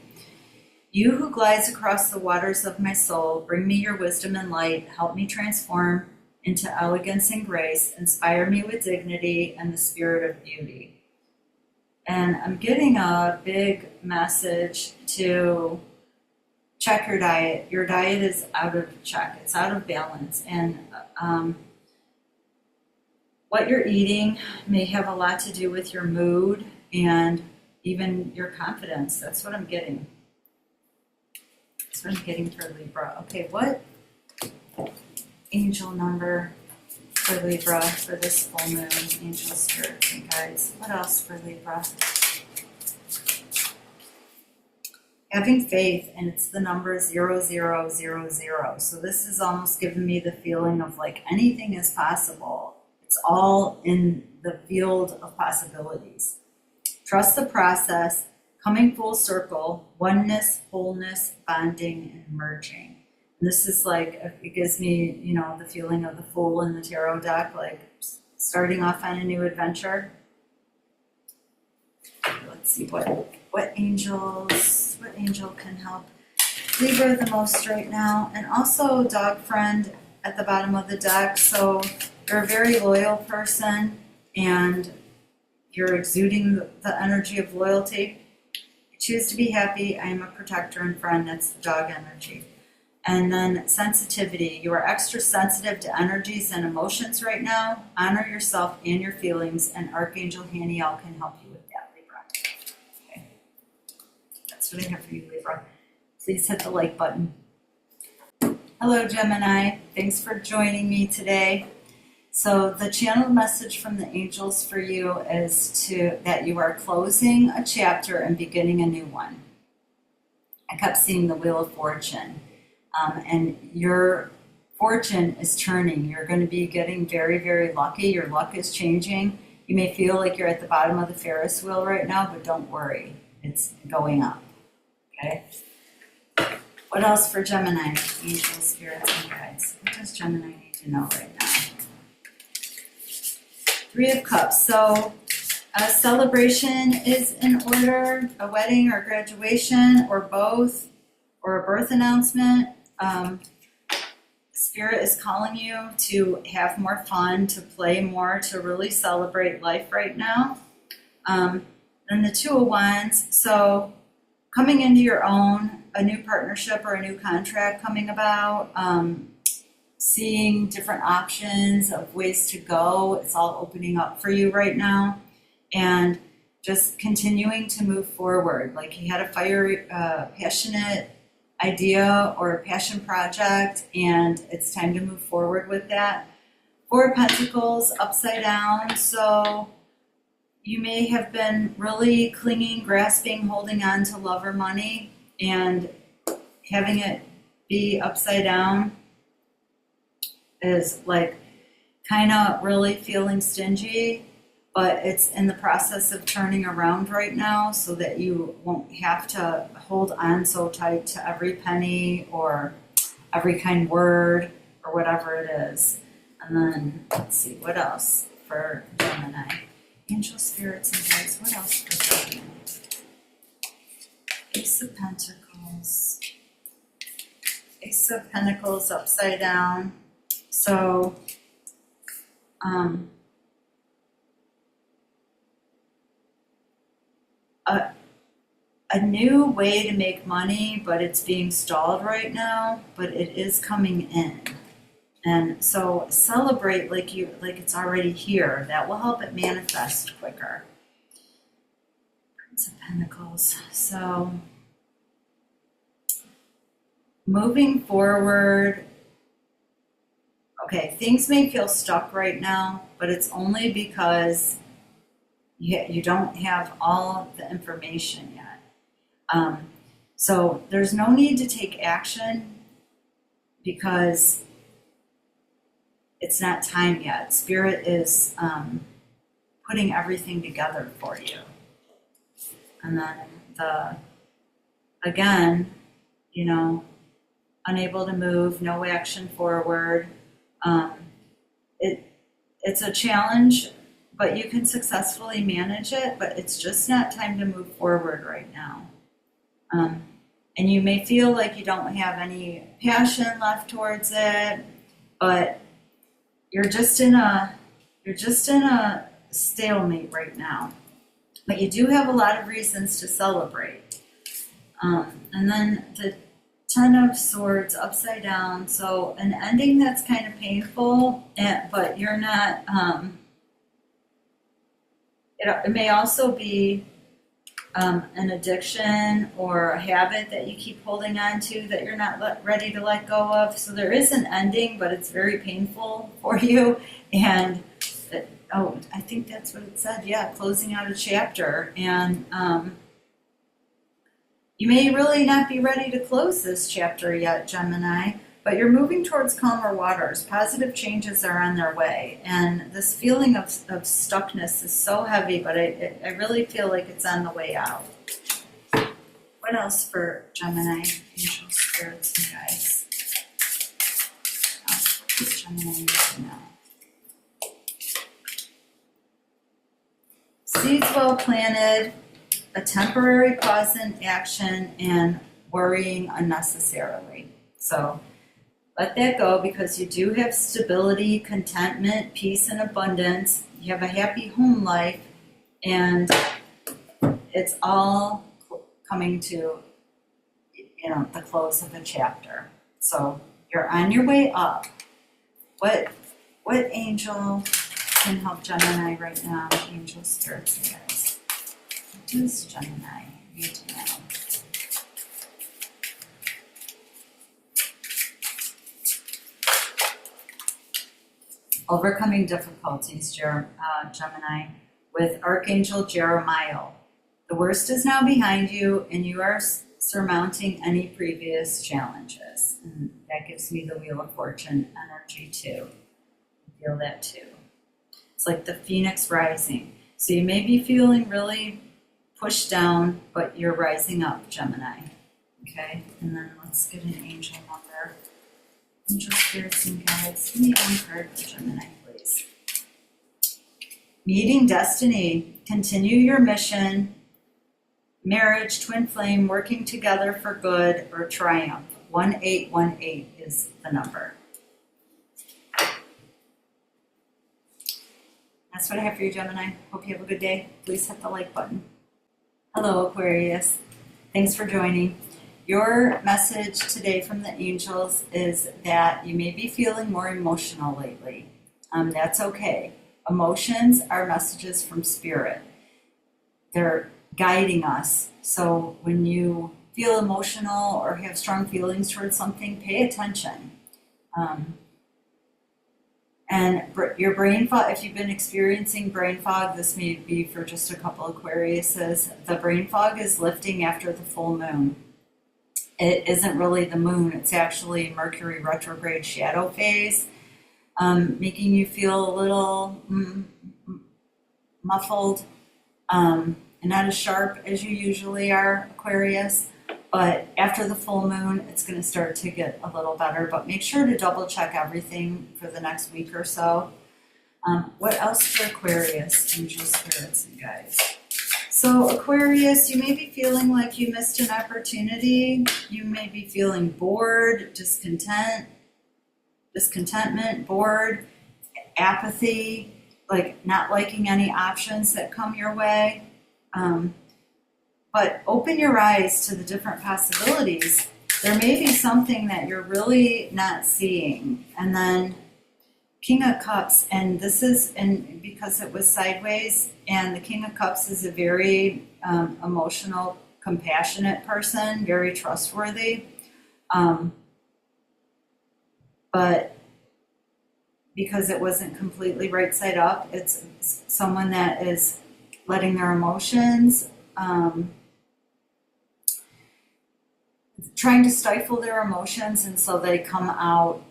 You who glides across the waters of my soul, bring me your wisdom and light, help me transform into elegance and grace, inspire me with dignity and the spirit of beauty. And I'm getting a big message to check your diet. Your diet is out of check. It's out of balance. And what you're eating may have a lot to do with your mood and even your confidence. That's what I'm getting. That's what I'm getting for Libra. Okay, what angel number for Libra for this full moon? Angel, spirits, and guides. What else for Libra? Having faith, and it's the number 0000. So this is almost giving me the feeling of like anything is possible. It's all in the field of possibilities. Trust the process, coming full circle, oneness, wholeness, bonding, and merging. And this is like, it gives me, you know, the feeling of the Fool in the tarot deck, like starting off on a new adventure. Let's see what angel can help Libra the most right now. And also Dog Friend at the bottom of the deck. So you're a very loyal person and you're exuding the energy of loyalty. You choose to be happy. I am a protector and friend. That's the dog energy. And then sensitivity. You are extra sensitive to energies and emotions right now. Honor yourself and your feelings, and Archangel Haniel can help you with that, Libra. Okay. That's what I have for you, Libra. Please hit the like button. Hello, Gemini. Thanks for joining me today. So the channel message from the angels for you is that you are closing a chapter and beginning a new one. I kept seeing the Wheel of Fortune. And your fortune is turning. You're going to be getting very, very lucky. Your luck is changing. You may feel like you're at the bottom of the Ferris wheel right now, but don't worry. It's going up. Okay? What else for Gemini? Angels, spirits, and guides. What does Gemini need to know right now? Three of Cups. So a celebration is in order, a wedding or graduation or both, or a birth announcement. Spirit is calling you to have more fun, to play more, to really celebrate life right now. Then the Two of Wands. So coming into your own, a new partnership or a new contract coming about, seeing different options of ways to go. It's all opening up for you right now. And just continuing to move forward. Like you had a fiery, passionate idea or a passion project, and it's time to move forward with that. Four of Pentacles upside down. So you may have been really clinging, grasping, holding on to love or money, and having it be upside down is like kind of really feeling stingy, but it's in the process of turning around right now so that you won't have to hold on so tight to every penny or every kind word or whatever it is. And then let's see, what else for Gemini? Angel, spirits, and guides. What else for Gemini? Ace of Pentacles. Ace of Pentacles upside down. So, a new way to make money, but it's being stalled right now, but it is coming in. And so celebrate like it's already here. That will help it manifest quicker. Prince of Pentacles. So moving forward, okay, things may feel stuck right now, but it's only because you don't have all the information yet. So there's no need to take action because it's not time yet. Spirit is putting everything together for you. And then again, unable to move, no action forward. It's a challenge, but you can successfully manage it, but it's just not time to move forward right now. And you may feel like you don't have any passion left towards it, but you're just in a stalemate right now. But you do have a lot of reasons to celebrate. And then the Ten of Swords upside down. So an ending that's kind of painful, but you're not, it may also be an addiction or a habit that you keep holding on to that you're not ready to let go of. So there is an ending, but it's very painful for you. And I think that's what it said. Yeah, closing out a chapter. And you may really not be ready to close this chapter yet, Gemini, but you're moving towards calmer waters. Positive changes are on their way. And this feeling of stuckness is so heavy, but I really feel like it's on the way out. What else for Gemini, angel spirits and guides? What does Gemini need to know? Seeds well planted, a temporary pause in action, and worrying unnecessarily. So let that go, because you do have stability, contentment, peace, and abundance. You have a happy home life, and it's all coming to the close of a chapter. So you're on your way up. What angel can help Gemini right now? Angel spirits and guides. What does Gemini need to know? Overcoming difficulties, Gemini, with Archangel Jeremiah. The worst is now behind you, and you are surmounting any previous challenges. And that gives me the Wheel of Fortune energy too. I feel that too. It's like the phoenix rising. So you may be feeling really pushed down, but you're rising up, Gemini. Okay, and then let's get an angel number. Angel spirits and guides. Give me one card for Gemini, please. Meeting destiny. Continue your mission. Marriage, twin flame, working together for good, or triumph. 1818 is the number. That's what I have for you, Gemini. Hope you have a good day. Please hit the like button. Hello, Aquarius. Thanks for joining. Your message today from the angels is that you may be feeling more emotional lately. That's okay. Emotions are messages from spirit. They're guiding us. So when you feel emotional or have strong feelings towards something, pay attention. And your brain fog, if you've been experiencing brain fog, this may be for just a couple Aquariuses. The brain fog is lifting after the full moon. It isn't really the moon, it's actually Mercury retrograde shadow phase, making you feel a little muffled, and not as sharp as you usually are, Aquarius. But after the full moon, it's going to start to get a little better. But make sure to double check everything for the next week or so. What else for Aquarius, angel spirits and guides? So Aquarius, you may be feeling like you missed an opportunity. You may be feeling bored, discontentment, bored, apathy, like not liking any options that come your way. But open your eyes to the different possibilities. There may be something that you're really not seeing. And then King of Cups, and this is, and because it was sideways, and the King of Cups is a very emotional, compassionate person, very trustworthy. But because it wasn't completely right side up, it's someone that is letting their emotions, trying to stifle their emotions, and so they come out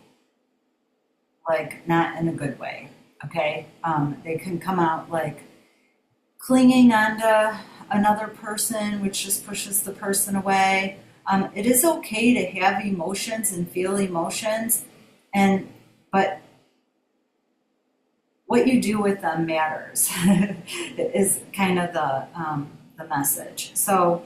like not in a good way, okay? They can come out like clinging onto another person, which just pushes the person away. It is okay to have emotions and feel emotions, but what you do with them matters is kind of the message. So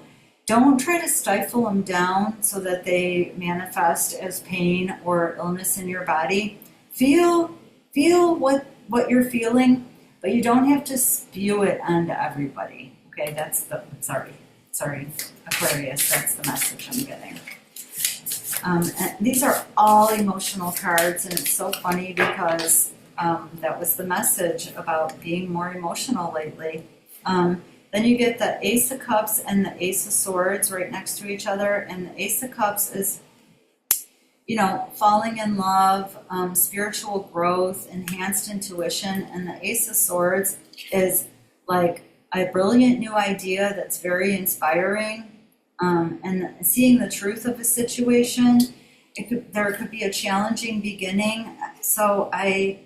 don't try to stifle them down so that they manifest as pain or illness in your body. Feel what you're feeling, but you don't have to spew it onto everybody. Okay, that's the sorry, Aquarius. That's the message I'm getting. And these are all emotional cards, and it's so funny because that was the message about being more emotional lately. Then you get the Ace of Cups and the Ace of Swords right next to each other, and the Ace of Cups is, falling in love, spiritual growth, enhanced intuition, and the Ace of Swords is like a brilliant new idea that's very inspiring, and seeing the truth of a situation. There could be a challenging beginning. So I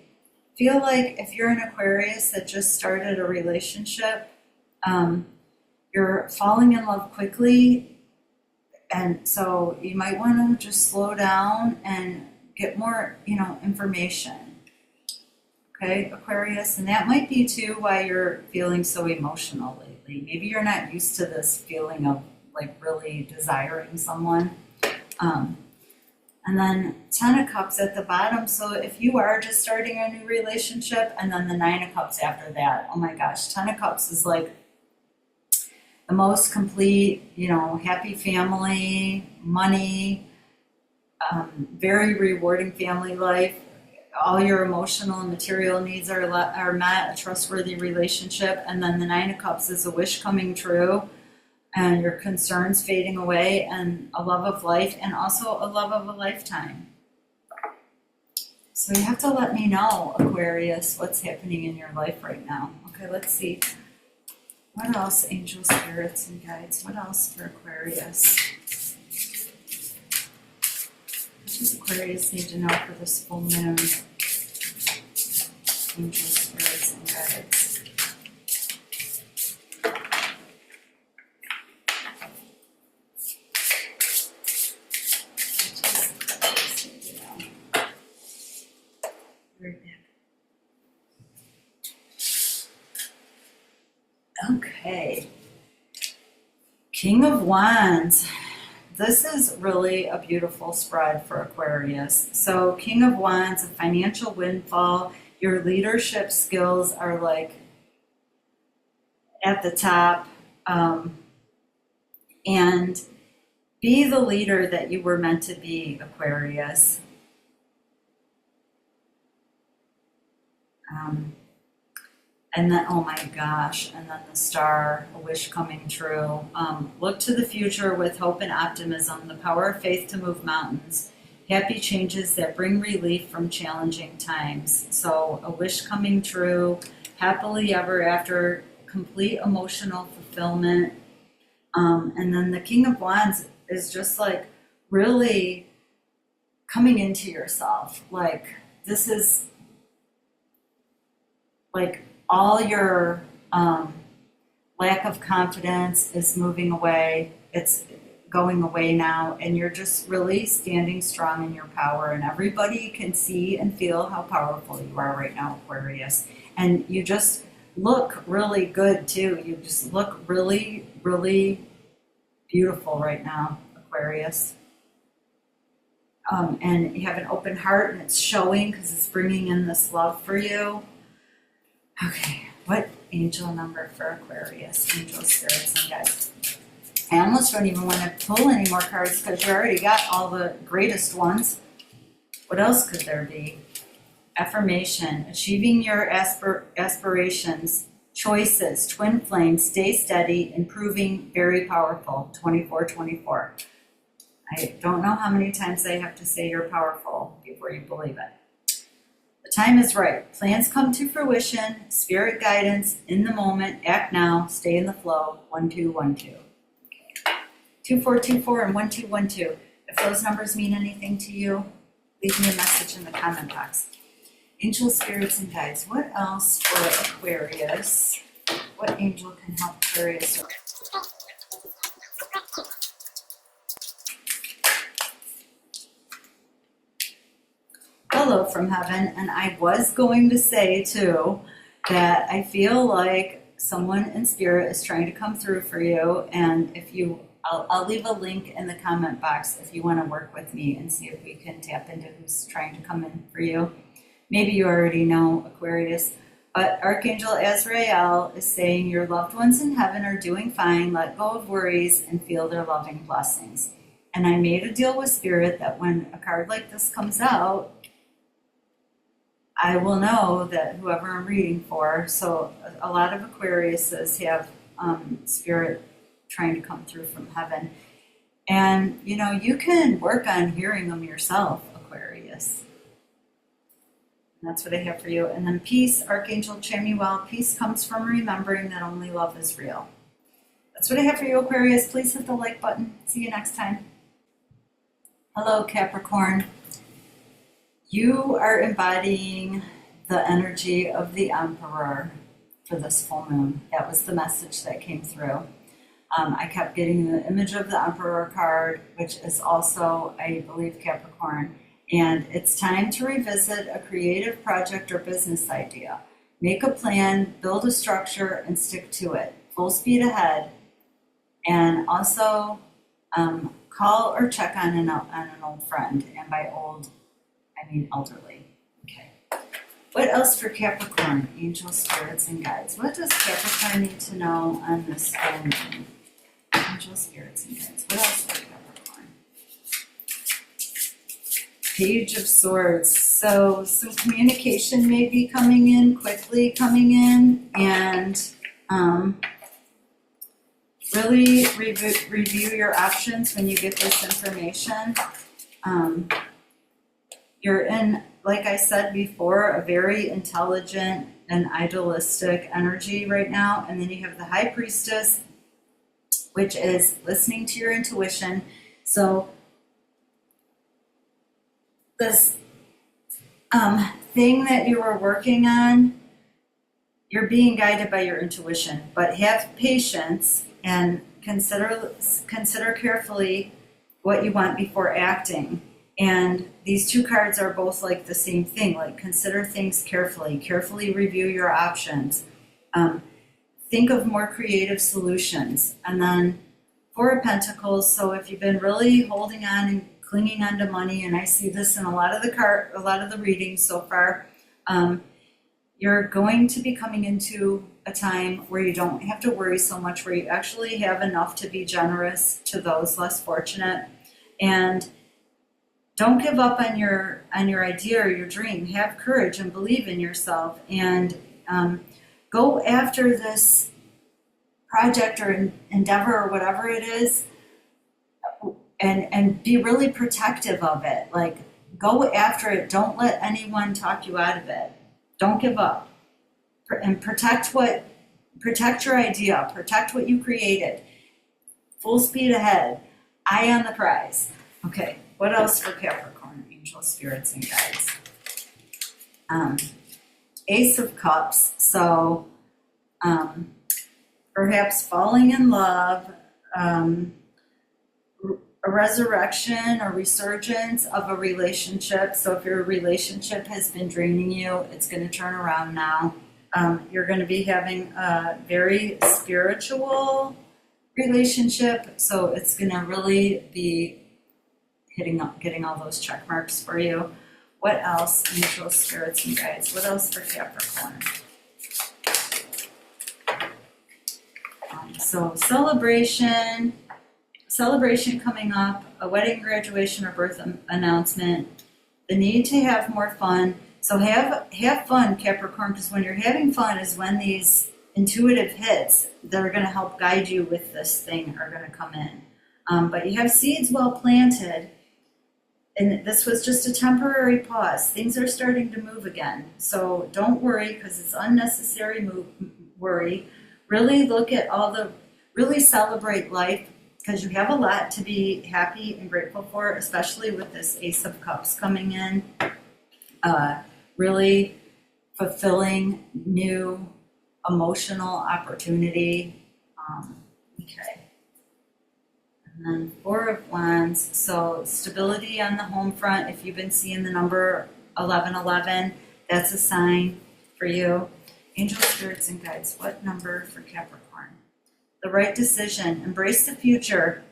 feel like if you're an Aquarius that just started a relationship, you're falling in love quickly, and so you might want to just slow down and get more, information. Okay, Aquarius, and that might be too why you're feeling so emotional lately. Maybe you're not used to this feeling of like really desiring someone. And then 10 of Cups at the bottom. So if you are just starting a new relationship, and then the 9 of Cups after that, oh my gosh, 10 of Cups is like the most complete, happy family, money, very rewarding family life. All your emotional and material needs are met, a trustworthy relationship. And then the 9 of Cups is a wish coming true, and your concerns fading away, and a love of life, and also a love of a lifetime. So you have to let me know, Aquarius, what's happening in your life right now. Okay, let's see. What else, angel spirits and guides? What else for Aquarius? What does Aquarius need to know for this full moon? Angel spirits and guides. Okay. King of Wands. This is really a beautiful spread for Aquarius. So King of Wands, a financial windfall. Your leadership skills are like at the top. And be the leader that you were meant to be, Aquarius. And then, oh my gosh, and then the star, a wish coming true. Look to the future with hope and optimism, the power of faith to move mountains, happy changes that bring relief from challenging times. So a wish coming true, happily ever after, complete emotional fulfillment. And then the King of Wands is just like really coming into yourself. Like this is like all your lack of confidence is moving away. It's going away now, and you're just really standing strong in your power, and everybody can see and feel how powerful you are right now, Aquarius. And you just look really good too. You just look really, really beautiful right now, Aquarius. And you have an open heart, and it's showing because it's bringing in this love for you. Okay, what angel number for Aquarius? Angel spirits and guides. I almost don't even want to pull any more cards because you already got all the greatest ones. What else could there be? Affirmation, achieving your aspirations, choices, twin flames, stay steady, improving, very powerful, 24/24. I don't know how many times I have to say you're powerful before you believe it. The time is right. Plans come to fruition. Spirit guidance in the moment. Act now. Stay in the flow. 1212. 2424 and 1212. If those numbers mean anything to you, leave me a message in the comment box. Angel spirits and guides. What else for Aquarius? What angel can help Aquarius? Hello from heaven. And I was going to say too that I feel like someone in spirit is trying to come through for you. And if you, I'll leave a link in the comment box if you want to work with me and see if we can tap into who's trying to come in for you. Maybe you already know, Aquarius, but Archangel Azrael is saying your loved ones in heaven are doing fine. Let go of worries and feel their loving blessings. And I made a deal with Spirit that when a card like this comes out, I will know that whoever I'm reading for. So a lot of Aquariuses have Spirit trying to come through from heaven. And, you know, you can work on hearing them yourself, Aquarius. And that's what I have for you. And then peace, Archangel Chamuel. Peace comes from remembering that only love is real. That's what I have for you, Aquarius. Please hit the like button. See you next time. Hello, Capricorn. You are embodying the energy of the Emperor for this full moon. That was the message that came through. I kept getting the image of the Emperor card, which is also, I believe, Capricorn. And it's time to revisit a creative project or business idea. Make a plan, build a structure, and stick to it. Full speed ahead. And also call or check on an old friend. And by old, I mean elderly. Okay. What else for Capricorn? Angel spirits and guides. What does Capricorn need to know on this full moon? Angel spirits and guides. What else for Capricorn? Page of Swords. So some communication may be coming in, quickly coming in, and really review your options when you get this information. You're in, like I said before, a very intelligent and idealistic energy right now. And then you have the High Priestess, which is listening to your intuition. So this thing that you were working on, you're being guided by your intuition, but have patience and consider carefully what you want before acting. And these two cards are both like the same thing, like consider things carefully review your options, think of more creative solutions. And then Four of Pentacles, so if you've been really holding on and clinging on to money, and I see this in a lot of the readings so far, you're going to be coming into a time where you don't have to worry so much, where you actually have enough to be generous to those less fortunate. And don't give up on your idea or your dream. Have courage and believe in yourself, and go after this project or endeavor or whatever it is, and be really protective of it. Like, go after it. Don't let anyone talk you out of it. Don't give up. And protect your idea. Protect what you created. Full speed ahead. Eye on the prize. Okay. What else for Capricorn? Angel spirits and guides. Ace of Cups. So perhaps falling in love, a resurrection or resurgence of a relationship. So if your relationship has been draining you, it's going to turn around now. You're going to be having a very spiritual relationship. So it's going to really be getting all those check marks for you. What else? Angel spirits and guides. What else for Capricorn? So celebration coming up, a wedding, graduation, or birth announcement, the need to have more fun. So have fun, Capricorn, because when you're having fun is when these intuitive hits that are going to help guide you with this thing are going to come in. But you have seeds well planted, and this was just a temporary pause. Things are starting to move again. So don't worry, because it's unnecessary worry. Really look at really celebrate life, because you have a lot to be happy and grateful for, especially with this Ace of Cups coming in. really fulfilling new emotional opportunity. Okay. And then Four of Wands. So stability on the home front. If you've been seeing the number 1111, that's a sign for you. Angel spirits and guides. What number for Capricorn? The right decision. Embrace the future.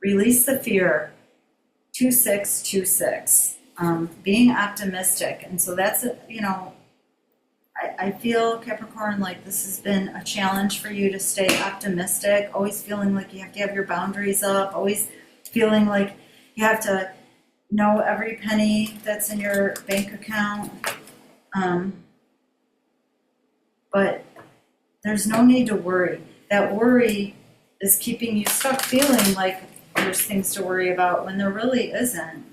Release the fear. 2626. Being optimistic. And so that's, I feel, Capricorn, like this has been a challenge for you to stay optimistic, always feeling like you have to have your boundaries up, always feeling like you have to know every penny that's in your bank account. But there's no need to worry. That worry is keeping you stuck feeling like there's things to worry about when there really isn't.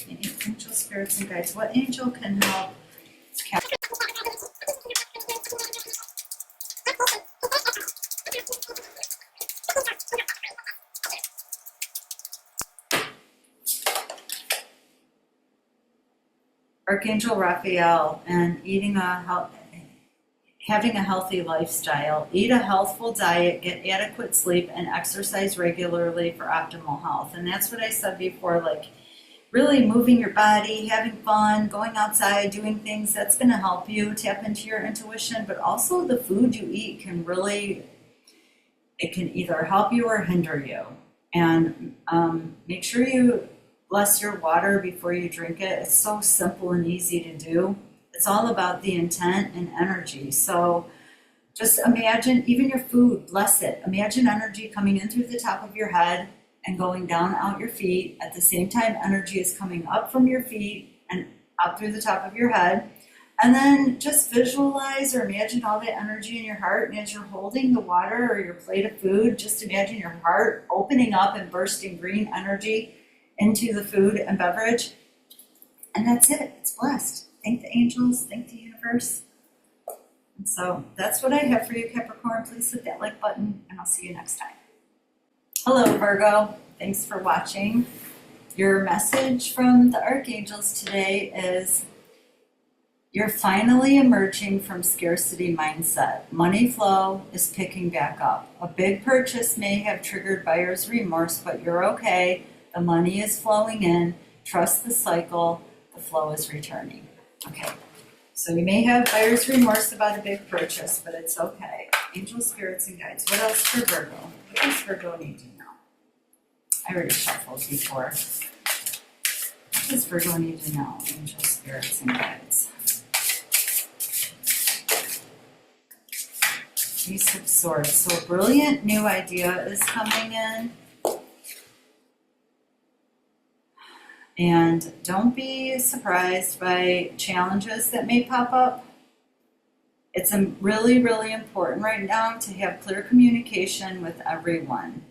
Angel spirits and guides. What angel can help Capricorn? Archangel Raphael, and having a healthy lifestyle. Eat a healthful diet, get adequate sleep, and exercise regularly for optimal health. And that's what I said before, like really moving your body, having fun, going outside, doing things that's going to help you tap into your intuition. But also the food you eat can either help you or hinder you. And make sure you bless your water before you drink it. It's so simple and easy to do. It's all about the intent and energy. So just imagine, even your food, bless it. Imagine energy coming in through the top of your head and going down out your feet. At the same time, energy is coming up from your feet and up through the top of your head. And then just visualize or imagine all that energy in your heart. And as you're holding the water or your plate of food, just imagine your heart opening up and bursting green energy into the food and beverage. And that's it. It's blessed. Thank the angels. Thank the universe. And so that's what I have for you, Capricorn. Please hit that like button, and I'll see you next time. Hello, Virgo. Thanks for watching. Your message from the archangels today is you're finally emerging from scarcity mindset. Money flow is picking back up. A big purchase may have triggered buyer's remorse, but you're okay. The money is flowing in. Trust the cycle. The flow is returning. Okay. So you may have buyer's remorse about a big purchase, but it's okay. Angel spirits and guides. What else for Virgo? What does Virgo need to know? I already shuffled before. What does Virgo need to know? Angel spirits and guides. Ace of Swords. So a brilliant new idea is coming in. And don't be surprised by challenges that may pop up. It's really, really important right now to have clear communication with everyone.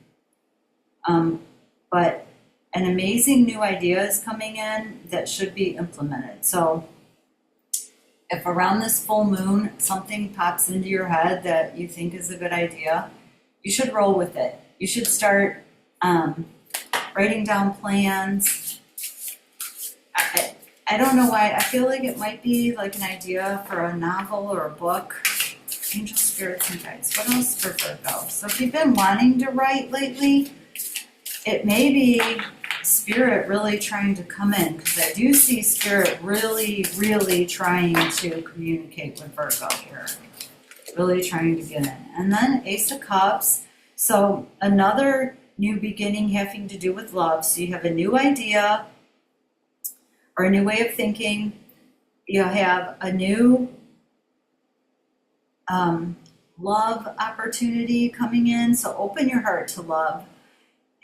But an amazing new idea is coming in that should be implemented. So if around this full moon something pops into your head that you think is a good idea, you should roll with it. You should start writing down plans. I don't know why. I feel like it might be like an idea for a novel or a book. Angel spirits and guides. What else for Virgo? So if you've been wanting to write lately, it may be Spirit really trying to come in, because I do see Spirit really, really trying to communicate with Virgo here. Really trying to get in. And then Ace of Cups. So another new beginning having to do with love. So you have a new idea or a new way of thinking. You have a new love opportunity coming in. So open your heart to love.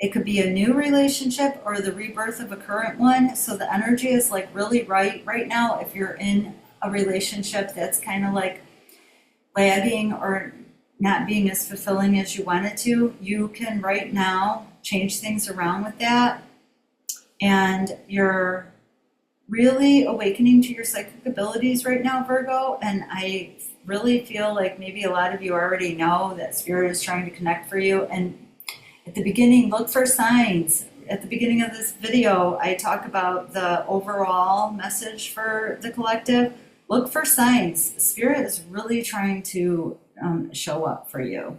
It could be a new relationship or the rebirth of a current one. So the energy is like really right now. If you're in a relationship that's kind of like lagging or not being as fulfilling as you want it to, you can right now change things around with that. And you're really awakening to your psychic abilities right now, Virgo. And I really feel like maybe a lot of you already know that Spirit is trying to connect for you. And at the beginning, look for signs. at the beginning of this video, I talk about the overall message for the collective. Look for signs. Spirit is really trying to show up for you.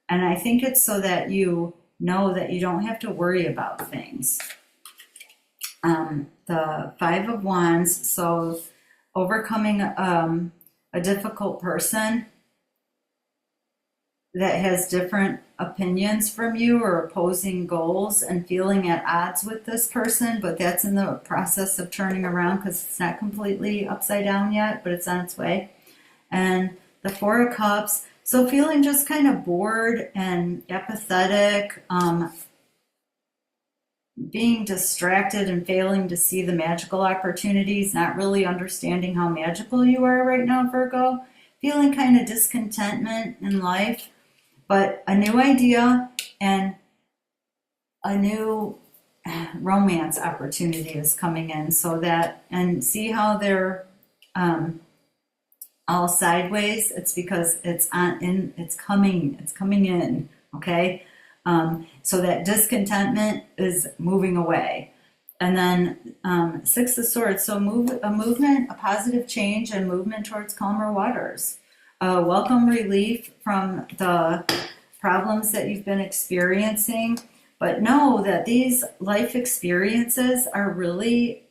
And I think it's so that you know that you don't have to worry about things. The Five of Wands, so overcoming a difficult person that has different opinions from you or opposing goals and feeling at odds with this person, but that's in the process of turning around because it's not completely upside down yet, but it's on its way. And the Four of Cups, so feeling just kind of bored and apathetic, being distracted and failing to see the magical opportunities, not really understanding how magical you are right now, Virgo, feeling kind of discontentment in life. But a new idea and a new romance opportunity is coming in, so that, and see how they're all sideways. It's because it's coming in, okay? So that discontentment is moving away. And then Six of Swords, so a movement, a positive change and movement towards calmer waters. Welcome relief from the problems that you've been experiencing, but know that these life experiences are really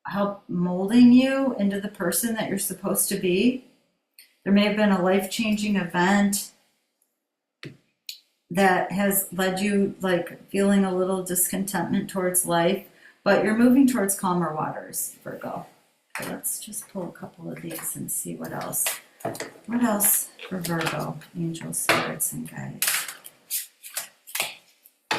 help molding you into the person that you're supposed to be. There may have been a life-changing event that has led you like feeling a little discontentment towards life, but you're moving towards calmer waters, Virgo. So let's just pull a couple of these and see what else. What else for Virgo? Angels, spirits, and guides.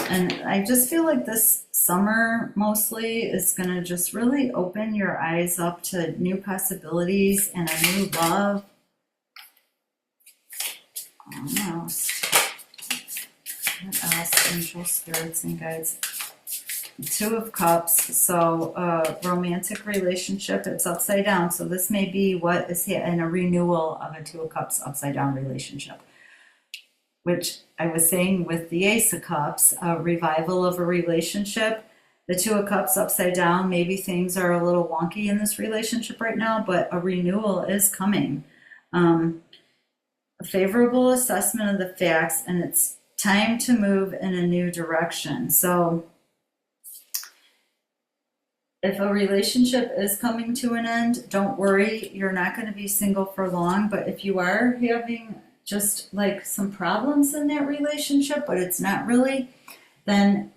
And I just feel like this summer mostly is going to just really open your eyes up to new possibilities and a new love. Almost. What else? Angels, spirits, and guides. Two of Cups, so romantic relationship, it's upside down. So this may be what is in a renewal of a Two of Cups upside down relationship, which I was saying with the Ace of Cups, a revival of a relationship. The Two of Cups upside down, maybe things are a little wonky in this relationship right now, but a renewal is coming. A favorable assessment of the facts, and it's time to move in a new direction. So if a relationship is coming to an end, don't worry, you're not going to be single for long. But if you are having just like some problems in that relationship, but it's not really, then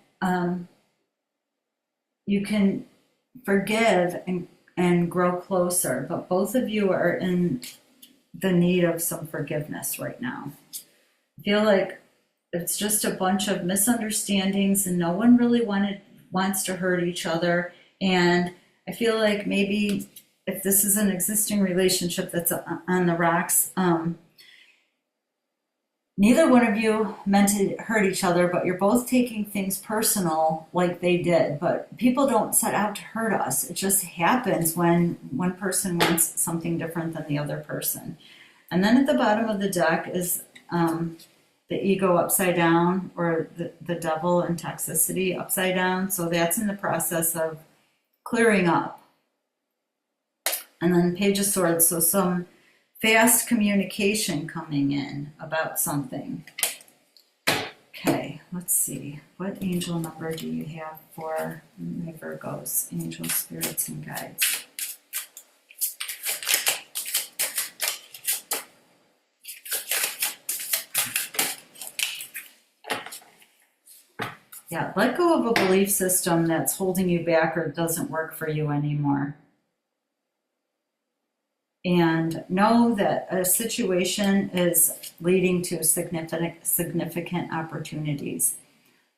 you can forgive and grow closer. But both of you are in the need of some forgiveness right now. I feel like it's just a bunch of misunderstandings and no one really wants to hurt each other. And I feel like maybe if this is an existing relationship that's on the rocks, neither one of you meant to hurt each other, but you're both taking things personal like they did. But people don't set out to hurt us. It just happens when one person wants something different than the other person. And then at the bottom of the deck is the ego upside down, or the devil and toxicity upside down. So that's in the process of clearing up. And then Page of Swords, so some fast communication coming in about something. Okay, let's see. What angel number do you have for my Virgos? Angels, spirits, and guides. Yeah, let go of a belief system that's holding you back or doesn't work for you anymore. And know that a situation is leading to significant opportunities.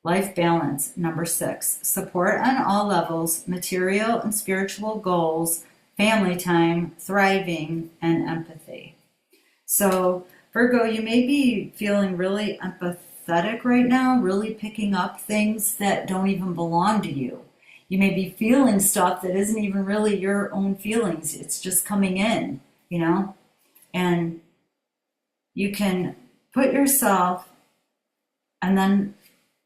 Life balance, number 6. Support on all levels, material and spiritual goals, family time, thriving, and empathy. So, Virgo, you may be feeling really empathetic right now, really picking up things that don't even belong to you. You may be feeling stuff that isn't even really your own feelings. It's just coming in, you know? And you can put yourself and then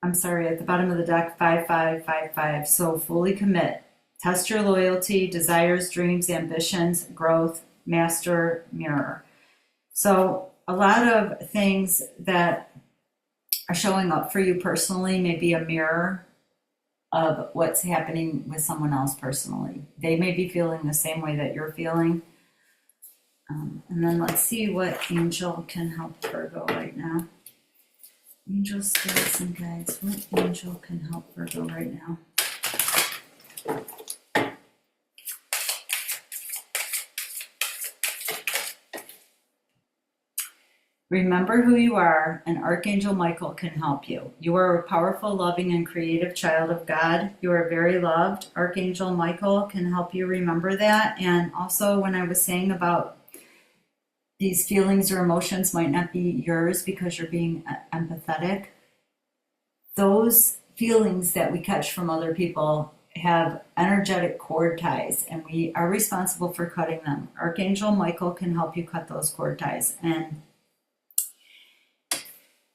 I'm sorry, at the bottom of the deck, 5555. So fully commit. Test your loyalty, desires, dreams, ambitions, growth, master, mirror. So a lot of things that are showing up for you personally may be a mirror of what's happening with someone else personally. They may be feeling the same way that you're feeling. And then let's see what angel can help Virgo right now. Angel spirits and guides. What angel can help Virgo right now? Remember who you are, and Archangel Michael can help you. You are a powerful, loving, and creative child of God. You are very loved. Archangel Michael can help you remember that. And also, when I was saying about these feelings or emotions might not be yours because you're being empathetic, those feelings that we catch from other people have energetic cord ties, and we are responsible for cutting them. Archangel Michael can help you cut those cord ties. And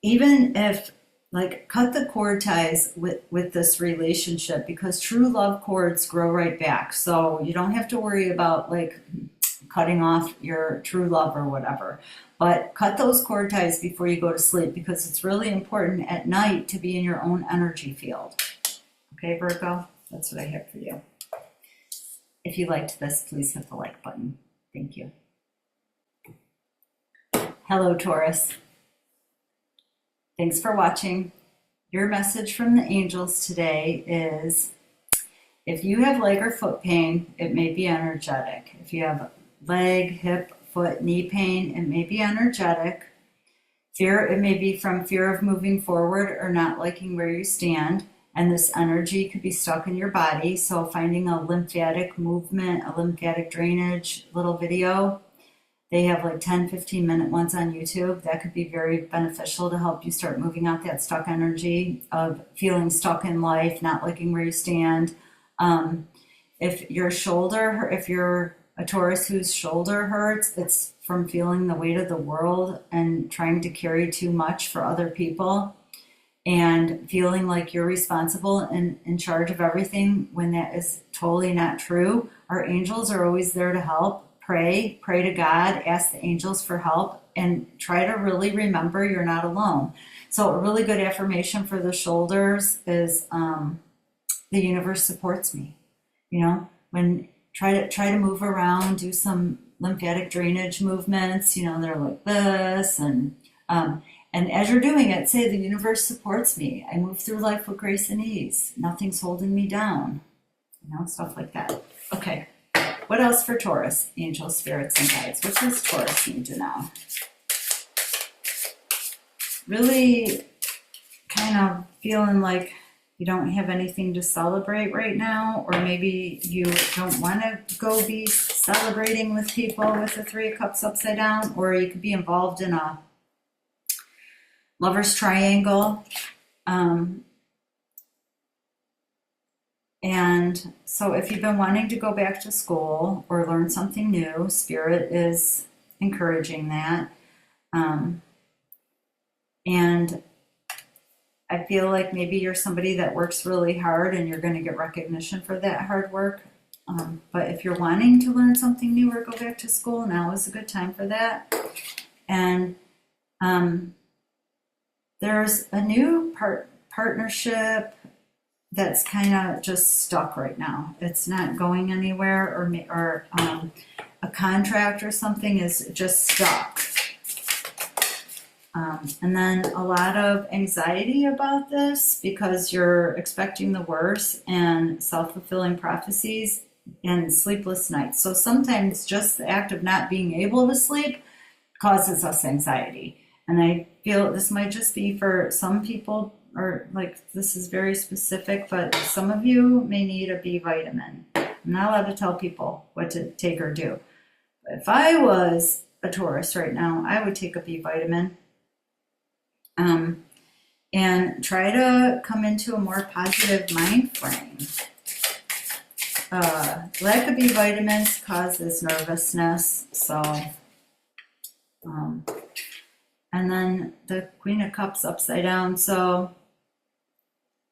even if, like, cut the cord ties with this relationship, because true love cords grow right back. So you don't have to worry about, like, cutting off your true love or whatever. But cut those cord ties before you go to sleep, because it's really important at night to be in your own energy field. Okay, Virgo? That's what I have for you. If you liked this, please hit the like button. Thank you. Hello, Taurus. Thanks for watching. Your message from the angels today is, if you have leg or foot pain, it may be energetic. If you have leg, hip, foot, knee pain, it may be energetic. Fear, it may be from fear of moving forward or not liking where you stand. And this energy could be stuck in your body. So finding a lymphatic movement, a lymphatic drainage little video. They have like 10, 15-minute ones on YouTube. That could be very beneficial to help you start moving out that stuck energy of feeling stuck in life, not liking where you stand. If your shoulder, if you're a Taurus whose shoulder hurts, it's from feeling the weight of the world and trying to carry too much for other people and feeling like you're responsible and in charge of everything when that is totally not true. Our angels are always there to help. Pray to God, ask the angels for help, and try to really remember you're not alone. So a really good affirmation for the shoulders is the universe supports me. You know, when try to move around, do some lymphatic drainage movements. You know, they're like this, and as you're doing it, say the universe supports me. I move through life with grace and ease. Nothing's holding me down. You know, stuff like that. Okay. What else for Taurus? Angels, spirits, and guides. What does Taurus need to know? Really kind of feeling like you don't have anything to celebrate right now, or maybe you don't want to go be celebrating with people with the Three of Cups upside down, or you could be involved in a lover's triangle. And so if you've been wanting to go back to school or learn something new, Spirit is encouraging that. And I feel like maybe you're somebody that works really hard and you're going to get recognition for that hard work. But if you're wanting to learn something new or go back to school, now is a good time for that. And there's a new partnership that's kind of just stuck right now. It's not going anywhere, or a contract or something is just stuck. And then a lot of anxiety about this because you're expecting the worst, and self-fulfilling prophecies and sleepless nights. So sometimes just the act of not being able to sleep causes us anxiety. And I feel this might just be for some people, or like this is very specific, but some of you may need a B vitamin. I'm not allowed to tell people what to take or do. But if I was a Taurus right now, I would take a B vitamin and try to come into a more positive mind frame. Lack of B vitamins causes nervousness, so and then the Queen of Cups upside down. So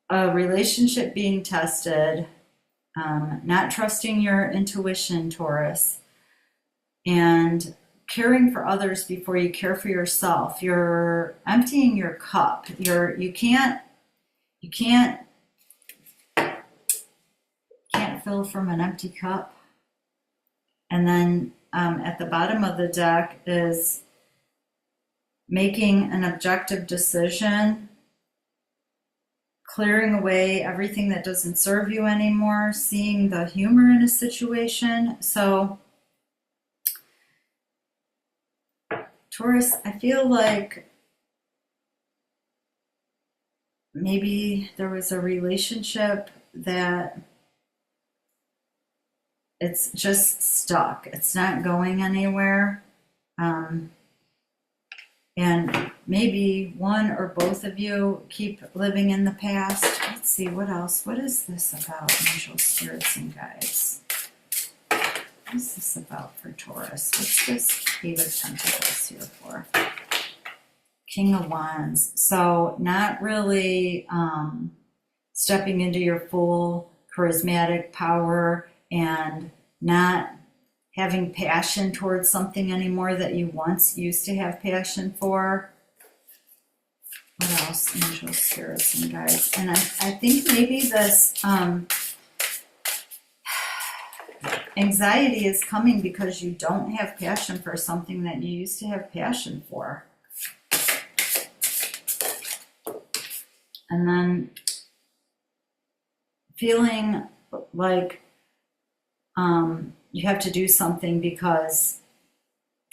a relationship being tested, not trusting your intuition, Taurus, and caring for others before you care for yourself. You're emptying your cup. You can't fill from an empty cup. And then at the bottom of the deck is making an objective decision, clearing away everything that doesn't serve you anymore, seeing the humor in a situation. So, Taurus, I feel like maybe there was a relationship that it's just stuck. It's not going anywhere. And maybe one or both of you keep living in the past. Let's see, what else? What is this about, angels, spirits, and guides? What is this about for Taurus? What's this Eight of Pentacles here for? King of Wands. So not really stepping into your full charismatic power and not having passion towards something anymore that you once used to have passion for. What else? Angels, spirits, and guides. And I think maybe this anxiety is coming because you don't have passion for something that you used to have passion for. And then feeling like you have to do something because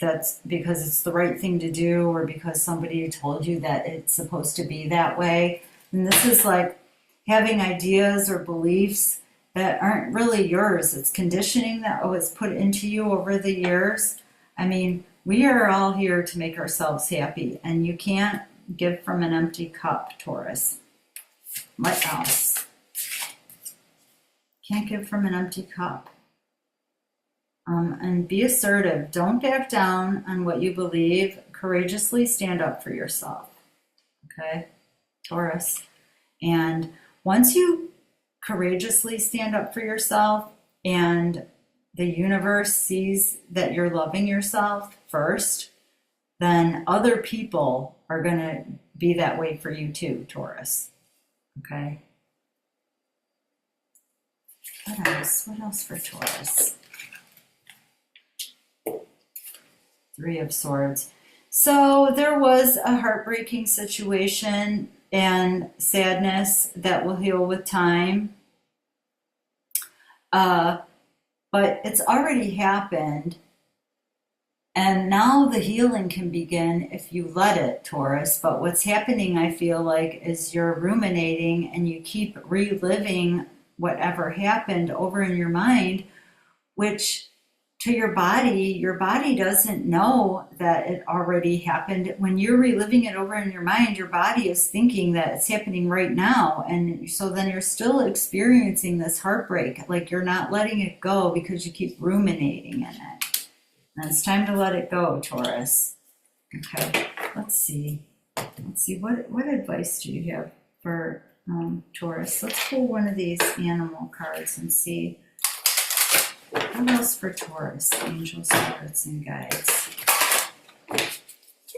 it's the right thing to do, or because somebody told you that it's supposed to be that way. And this is like having ideas or beliefs that aren't really yours. It's conditioning that was put into you over the years. I mean, we are all here to make ourselves happy, and you can't give from an empty cup, Taurus. What else? Can't give from an empty cup. And be assertive. Don't back down on what you believe. Courageously stand up for yourself. Okay, Taurus. And once you courageously stand up for yourself and the universe sees that you're loving yourself first, then other people are going to be that way for you too, Taurus. Okay. What else? What else for Taurus? Three of Swords. So there was a heartbreaking situation and sadness that will heal with time. But it's already happened. And now the healing can begin if you let it, Taurus. But what's happening, I feel like, is you're ruminating and you keep reliving whatever happened over in your mind, which to your body doesn't know that it already happened. When you're reliving it over in your mind, your body is thinking that it's happening right now. And so then you're still experiencing this heartbreak, like you're not letting it go because you keep ruminating in it. And it's time to let it go, Taurus. Okay, let's see. What advice do you have for Taurus? Let's pull one of these animal cards and see. What else for Taurus? Angels, spirits, and guides.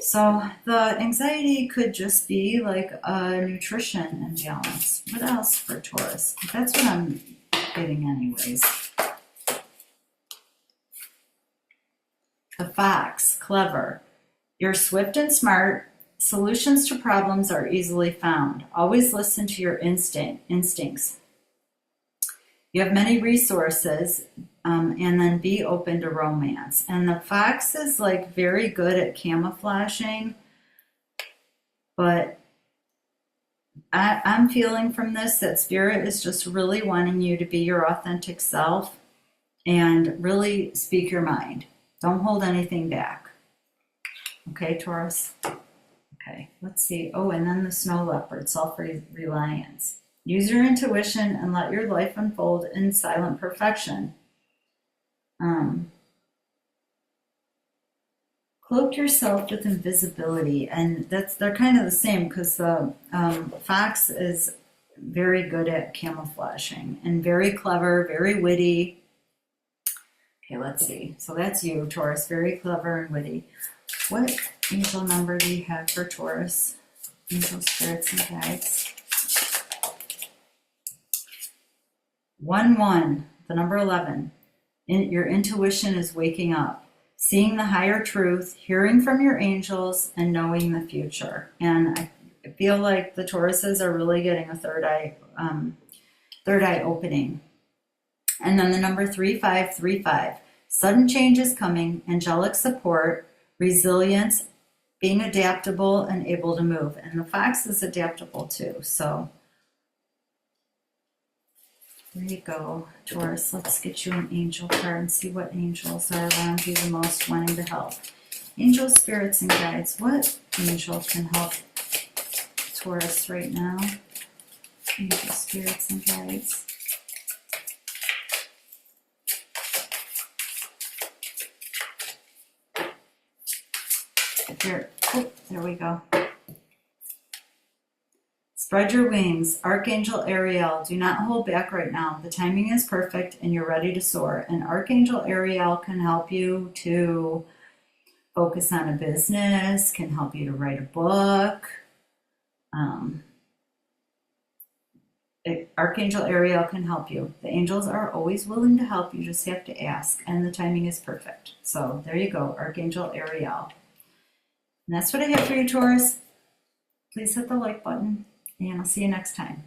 So the anxiety could just be like a nutrition imbalance. What else for Taurus? That's what I'm getting anyways. The Fox, clever. You're swift and smart. Solutions to problems are easily found. Always listen to your instincts. You have many resources, and then be open to romance. And the Fox is like very good at camouflaging, but I'm feeling from this that Spirit is just really wanting you to be your authentic self and really speak your mind. Don't hold anything back. Okay, Taurus? Okay, let's see. Oh, and then the snow leopard, self-reliance. Use your intuition and let your life unfold in silent perfection. Cloak yourself with invisibility, and they're kind of the same, because the fox is very good at camouflaging and very clever, very witty. Okay, let's see. So that's you, Taurus, very clever and witty. What angel number do you have for Taurus? Angel spirits and guides. 11, the number 11. Your intuition is waking up, seeing the higher truth, hearing from your angels, and knowing the future. And I feel like the Tauruses are really getting a third eye opening. And then the number 3535. Sudden change is coming, angelic support, resilience, being adaptable and able to move. And the fox is adaptable too. So there you go, Taurus. Let's get you an angel card and see what angels are around you the most wanting to help. Angel spirits and guides. What angel can help Taurus right now? Angel spirits and guides. Here, oh, there we go. Spread your wings. Archangel Ariel, do not hold back right now. The timing is perfect and you're ready to soar. And Archangel Ariel can help you to focus on a business, can help you to write a book. Archangel Ariel can help you. The angels are always willing to help. You just have to ask. And the timing is perfect. So there you go, Archangel Ariel. And that's what I have for you, Taurus. Please hit the like button, and I'll see you next time.